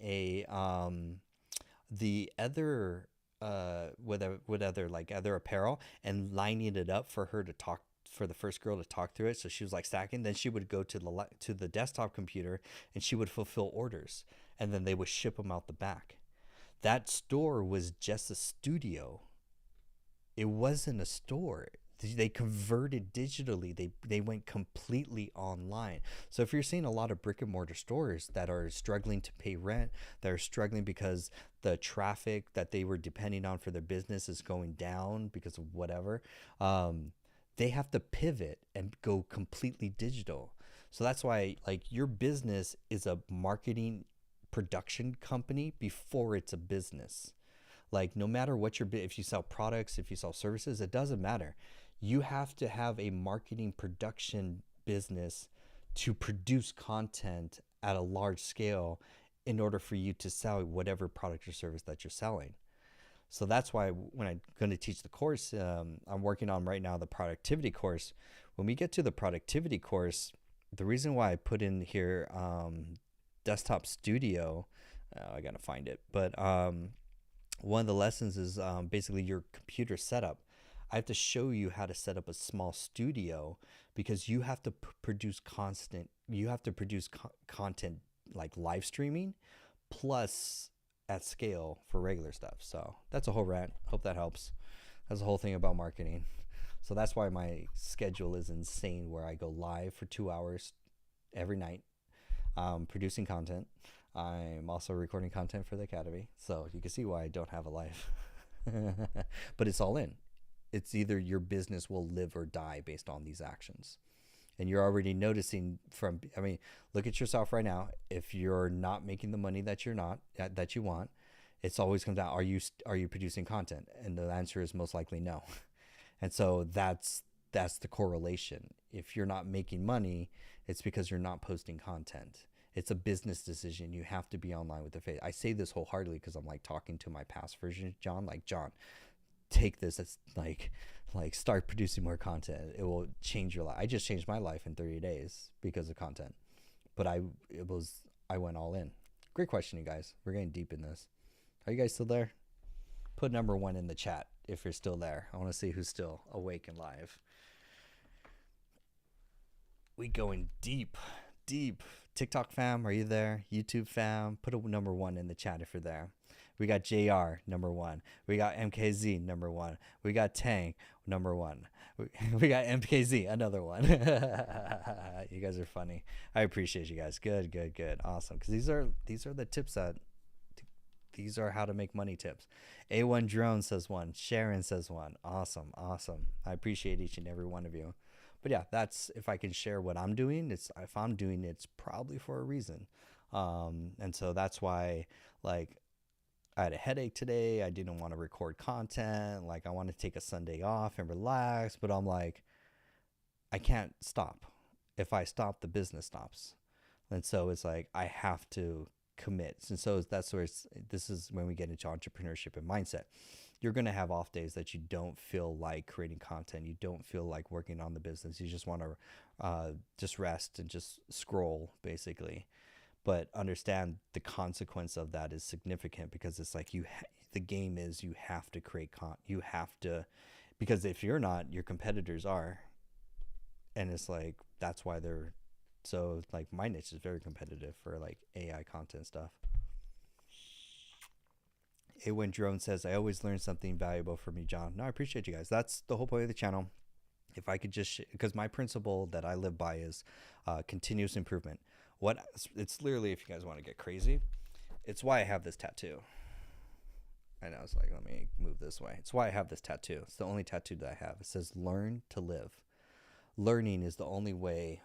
the other with other like other apparel and lining it up for her to talk, for the first girl to talk through it. So she was like stacking. Then she would go to the desktop computer and she would fulfill orders, and then they would ship them out the back. That store was just a studio. It wasn't a store. They converted digitally. They went completely online. So if you're seeing a lot of brick and mortar stores that are struggling to pay rent, that are struggling because the traffic that they were depending on for their business is going down because of whatever, they have to pivot and go completely digital. So that's why, like, your business is a marketing production company before it's a business. Like, no matter what if you sell products, if you sell services, it doesn't matter. You have to have a marketing production business to produce content at a large scale in order for you to sell whatever product or service that you're selling. So that's why when I'm going to teach the course, I'm working on right now the productivity course. When we get to the productivity course, the reason why I put in here desktop studio, I got to find it, but one of the lessons is basically your computer setup. I have to show you how to set up a small studio, because you have to produce content like live streaming plus at scale for regular stuff. So that's a whole rant. Hope that helps. That's the whole thing about marketing. So that's why my schedule is insane, where I go live for 2 hours every night, producing content. I'm also recording content for the academy. So you can see why I don't have a life. But it's all in. It's either your business will live or die based on these actions. And you're already noticing look at yourself right now. If you're not making the money that you want, it's always comes down, are you producing content? And the answer is most likely no. And so that's the correlation. If you're not making money, it's because you're not posting content. It's a business decision. You have to be online with the faith. I say this wholeheartedly because I'm like talking to my past version, John. Like, John, take this. It's like start producing more content. It will change your life. I just changed my life in 30 days because of content. But I went all in. Great question, you guys. We're getting deep in this. Are you guys still there? Put number 1 in the chat if you're still there. I want to see who's still awake and live. We going deep. TikTok fam, are you there? YouTube fam, put a number 1 in the chat if you're there. We got JR, number 1. We got MKZ, number 1. We got Tang, number 1. We got MKZ, another one. You guys are funny. I appreciate you guys. Good. Awesome. Because these are the tips these are how to make money tips. A1 Drone says 1. Sharon says 1. Awesome. I appreciate each and every one of you. But yeah, that's, if I can share what I'm doing, if I'm doing it, it's probably for a reason. And so that's why, like, I had a headache today. I didn't want to record content. Like, I want to take a Sunday off and relax, but I'm like, I can't stop. If I stop, the business stops. And so it's like, I have to commit. And so that's where this is when we get into entrepreneurship and mindset. you're going to have off days that you don't feel like creating content. You don't feel like working on the business. You just want to just rest and just scroll, basically. But understand the consequence of that is significant, because it's like the game is you have to create you have to, because if you're not, your competitors are. And it's like, that's why they're so, like, my niche is very competitive for like AI content stuff. A1 Drone says, I always learn something valuable from you, John. No, I appreciate you guys. That's the whole point of the channel. If I could just, because my principle that I live by is continuous improvement. What it's literally, if you guys want to get crazy, it's why I have this tattoo. I know, it's like, let me move this way. It's why I have this tattoo. It's the only tattoo that I have. It says, learn to live. Learning is the only way.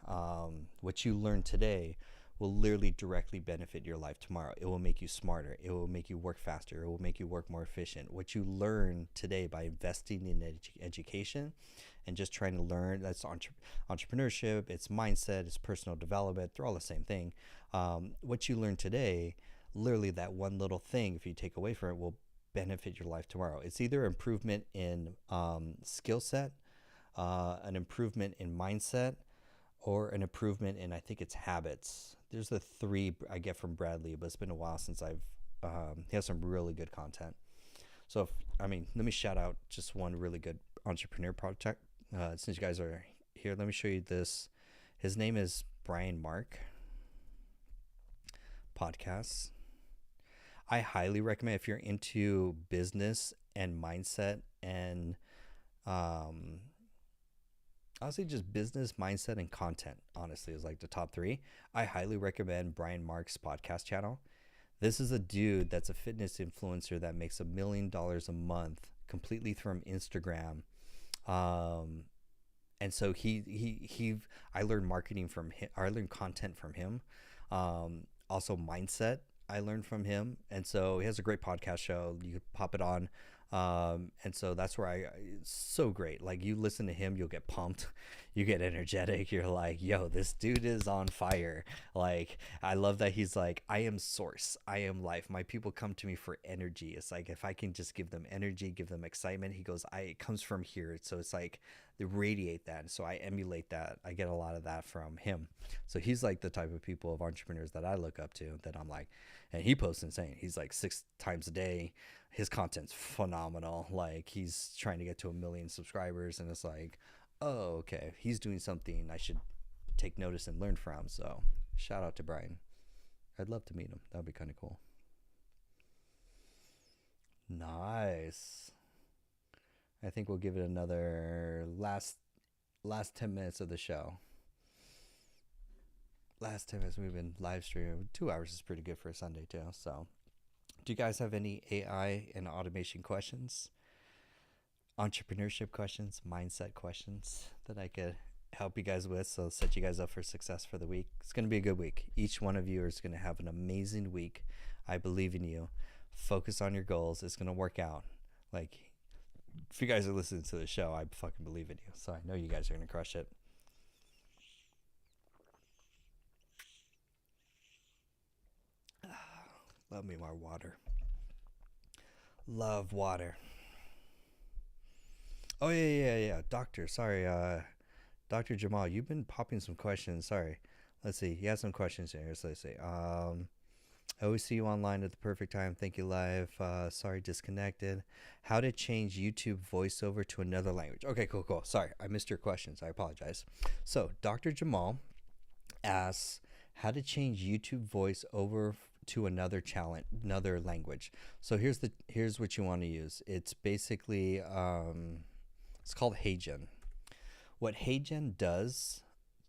What you learn today will literally directly benefit your life tomorrow. It will make you smarter. It will make you work faster. It will make you work more efficient. What you learn today by investing in education and just trying to learn, that's entrepreneurship, it's mindset, it's personal development. They're all the same thing. What you learn today, literally that one little thing, if you take away from it, will benefit your life tomorrow. It's either improvement in skill set, an improvement in mindset, or an improvement in, I think it's habits. There's the three I get from Bradley, but it's been a while since I've, he has some really good content. So, let me shout out just one really good entrepreneur project. Since you guys are here, let me show you this. His name is Brian Mark Podcasts. I highly recommend, if you're into business and mindset and, honestly, just business, mindset, and content, honestly, is like the top three. I highly recommend Brian Mark's podcast channel. This is a dude that's a fitness influencer that makes $1 million a month completely from Instagram. And so I learned marketing from him. I learned content from him. Also mindset, I learned from him. And so he has a great podcast show. You could pop it on. And so that's where it's so great. Like, you listen to him, you'll get pumped, you get energetic. You're like, yo, this dude is on fire. Like, I love that he's like, I am source, I am life. My people come to me for energy. It's like, if I can just give them energy, give them excitement, he goes, it comes from here. So it's like, they radiate that. So I emulate that. I get a lot of that from him. So he's like the type of people of entrepreneurs that I look up to, that I'm like, and he posts insane. He's like 6 times a day. His content's phenomenal. Like, he's trying to get to 1 million subscribers, and it's like, oh, okay, he's doing something I should take notice and learn from. So shout out to Brian. I'd love to meet him. That'd be kind of cool. Nice. I think we'll give it another last 10 minutes of the show. Last 10 minutes. We've been live streaming. 2 hours is pretty good for a Sunday too. So, do you guys have any AI and automation questions? Entrepreneurship questions, mindset questions that I could help you guys with, so set you guys up for success for the week? It's going to be a good week. Each one of you is going to have an amazing week. I believe in you. Focus on your goals. It's going to work out. Like, if you guys are listening to the show, I fucking believe in you. So I know you guys are going to crush it. Love me more water. Love water. Oh, yeah. Doctor, sorry. Dr. Jamal, you've been popping some questions. Sorry. Let's see. He has some questions here. So let's see. I always see you online at the perfect time. Thank you, live. Sorry, disconnected. How to change YouTube voiceover to another language. Okay, cool. Sorry, I missed your questions. I apologize. So, Dr. Jamal asks how to change YouTube voiceover to another language. So here's what you want to use. It's basically it's called HeyGen. What HeyGen does,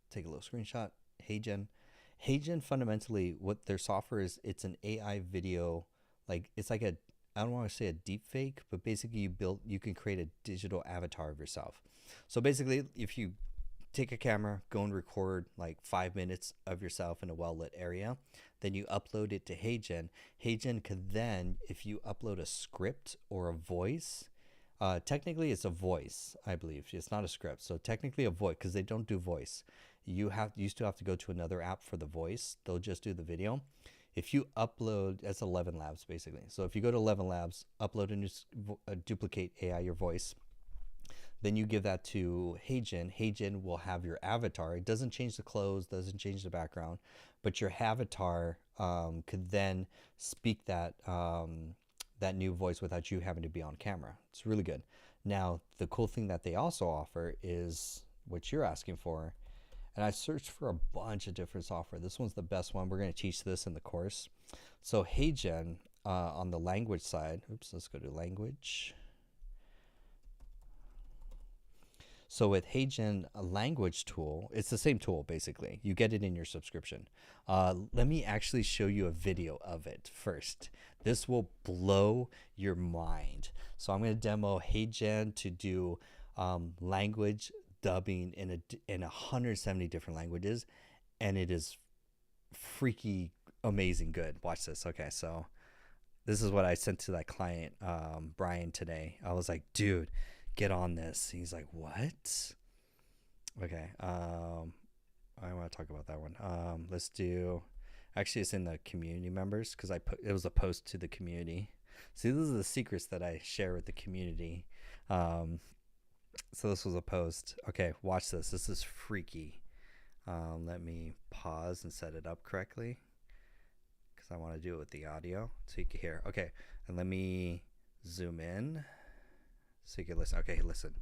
take a little screenshot. HeyGen fundamentally, what their software is, it's an AI video, like, it's like I don't want to say a deep fake, but basically you can create a digital avatar of yourself. So basically, if you take a camera, go and record like 5 minutes of yourself in a well-lit area, then you upload it to HeyGen. HeyGen could then, if you upload a script or a voice, technically it's a voice, I believe. It's not a script. So technically a voice, because they don't do voice. You still have to go to another app for the voice. They'll just do the video. If you upload, that's 11 Labs basically. So if you go to 11 Labs, upload a duplicate AI your voice, then you give that to HeyGen. HeyGen will have your avatar. It doesn't change the clothes, doesn't change the background, but your avatar could then speak that new voice without you having to be on camera. It's really good. Now, the cool thing that they also offer is what you're asking for. And I searched for a bunch of different software. This one's the best one. We're going to teach this in the course. So HeyGen on the language side. Oops, let's go to language. So with HeyGen, a language tool, it's the same tool basically. You get it in your subscription. Let me actually show you a video of it first. This will blow your mind. So I'm going to demo HeyGen to do language dubbing in 170 different languages, and it is freaky amazing good. Watch this. Okay, so this is what I sent to that client, Brian, today. I was like, dude, get on this. He's like, what? Okay. I want to talk about that one. Let's do, actually it's in the community members because it was a post to the community. See, these are the secrets that I share with the community. So this was a post. Okay, watch this. This is freaky. Let me pause and set it up correctly because I want to do it with the audio so you can hear. Okay, and let me zoom in so you can listen. Okay, listen.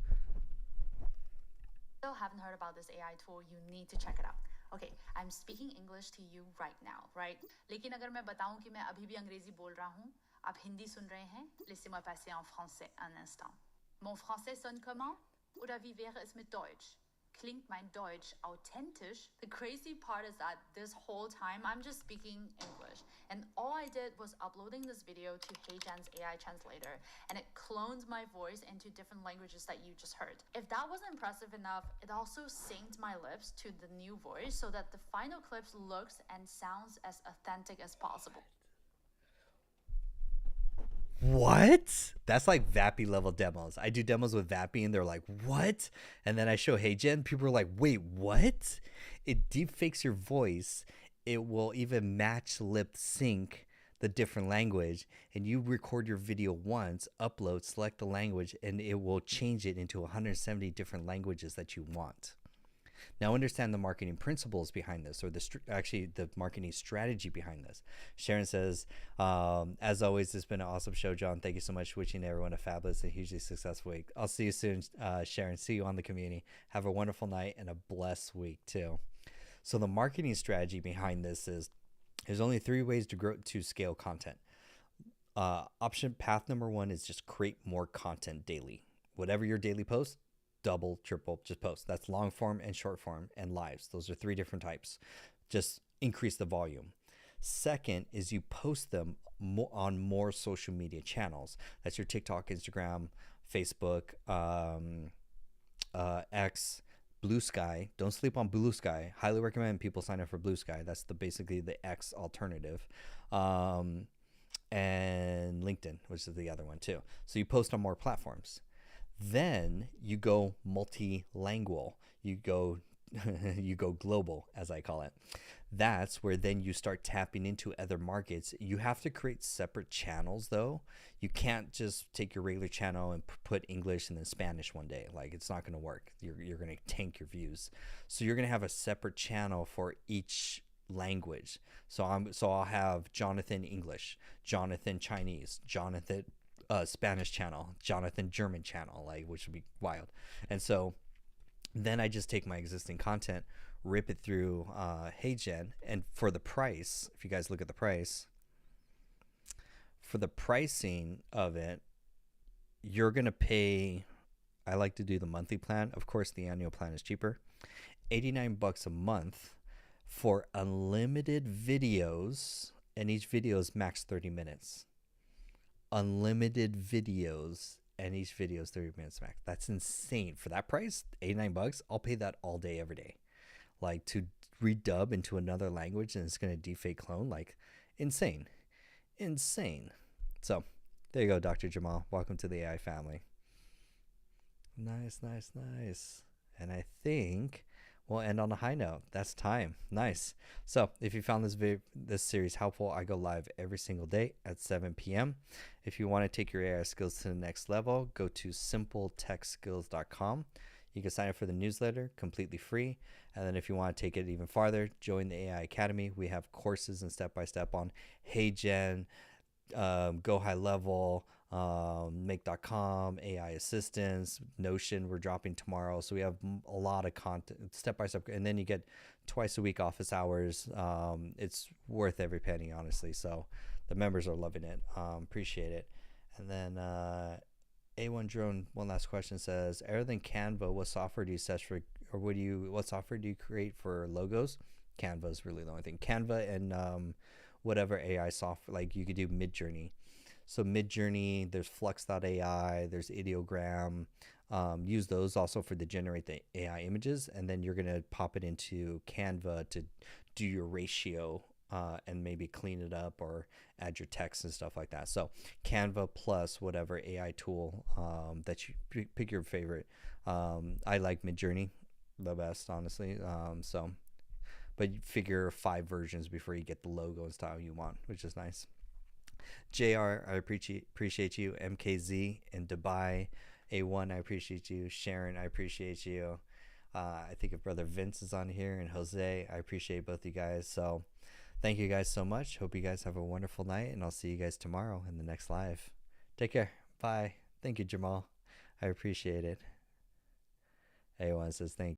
Still haven't heard about this AI tool, you need to check it out. Okay, I'm speaking English to you right now, right? लेकिन अगर मैं बताऊं कि मैं अभी भी अंग्रेजी बोल रहा हूं, आप हिंदी सुन रहे हैं, laissez-moi passer en français un instant. Mon français sonne comment? Oder wie wäre es mit Deutsch? Klingt mein Deutsch authentisch? The crazy part is that this whole time I'm just speaking English, and all I did was uploading this video to HeyGen's AI translator, and it cloned my voice into different languages that you just heard. If that wasn't impressive enough, it also synced my lips to the new voice so that the final clips looks and sounds as authentic as possible. What? That's like Vappy level demos. I do demos with Vappy and they're like, what? And then I show HeyGen. People are like, wait, what? It deepfakes your voice. It will even match lip sync the different language. And you record your video once, upload, select the language, and it will change it into 170 different languages that you want. Now understand the marketing principles behind this, or actually the marketing strategy behind this. Sharon says, as always, it's been an awesome show, John. Thank you so much. Wishing everyone a fabulous and hugely successful week. I'll see you soon, Sharon. See you on the community. Have a wonderful night and a blessed week too. So the marketing strategy behind this is there's only 3 ways to scale content. Option path number 1 is just create more content daily. Whatever your daily post, double, triple, just post. That's long form and short form and lives. Those are 3 different types. Just increase the volume. Second is you post them on more social media channels. That's your TikTok, Instagram, Facebook, X, Blue Sky. Don't sleep on Blue Sky. Highly recommend people sign up for Blue Sky. That's basically the X alternative. And LinkedIn, which is the other one too. So you post on more platforms. Then you go multilingual. You go global, as I call it. That's where then you start tapping into other markets. You have to create separate channels though. You can't just take your regular channel and put English and then Spanish one day. Like, it's not going to work. You're going to tank your views. So you're going to have a separate channel for each language. So I'll have Jonathan English, Jonathan Chinese, Jonathan Spanish channel, Jonathan German channel, like, which would be wild. And so then I just take my existing content, rip it through HeyGen, and for the price, if you guys look at the price, for the pricing of it, you're gonna pay, I like to do the monthly plan. Of course, the annual plan is cheaper. $89 a month for unlimited videos, and each video is max 30 minutes. Unlimited videos, and each video is 30 minutes max. That's insane. For that price, $89, I'll pay that all day, every day. Like, to redub into another language and it's going to deepfake clone, like, insane. So there you go, Dr. Jamal. Welcome to the AI family. Nice. And I think we'll end on a high note. That's time. Nice. So if you found this series helpful, I go live every single day at 7 p.m. If you want to take your AI skills to the next level, go to simpletechskills.com. You can sign up for the newsletter completely free. And then if you want to take it even farther, join the AI Academy. We have courses and step-by-step on HeyGen, Go High Level, Make.com, AI Assistance, Notion. We're dropping tomorrow. So we have a lot of content, step-by-step. And then you get twice a week office hours. It's worth every penny, honestly. So the members are loving it. Appreciate it. And then A1 Drone, one last question, says, other than Canva, what software do you set for, or what software do you create for logos? Canva is really the only thing. Canva and whatever AI software, like you could do Midjourney. So Midjourney, there's Flux.ai, there's Ideogram. Use those also for to generate the AI images, and then you're gonna pop it into Canva to do your ratio and maybe clean it up or add your text and stuff like that. So Canva plus whatever AI tool that you pick your favorite. I like Midjourney the best, honestly. But you figure 5 versions before you get the logo and style you want, which is nice. JR, I appreciate you. MKZ in Dubai. A1, I appreciate you. Sharon, I appreciate you. I think if Brother Vince is on here and Jose, I appreciate both you guys. So thank you guys so much. Hope you guys have a wonderful night, and I'll see you guys tomorrow in the next live. Take care. Bye. Thank you, Jamal. I appreciate it. A1 says thank you.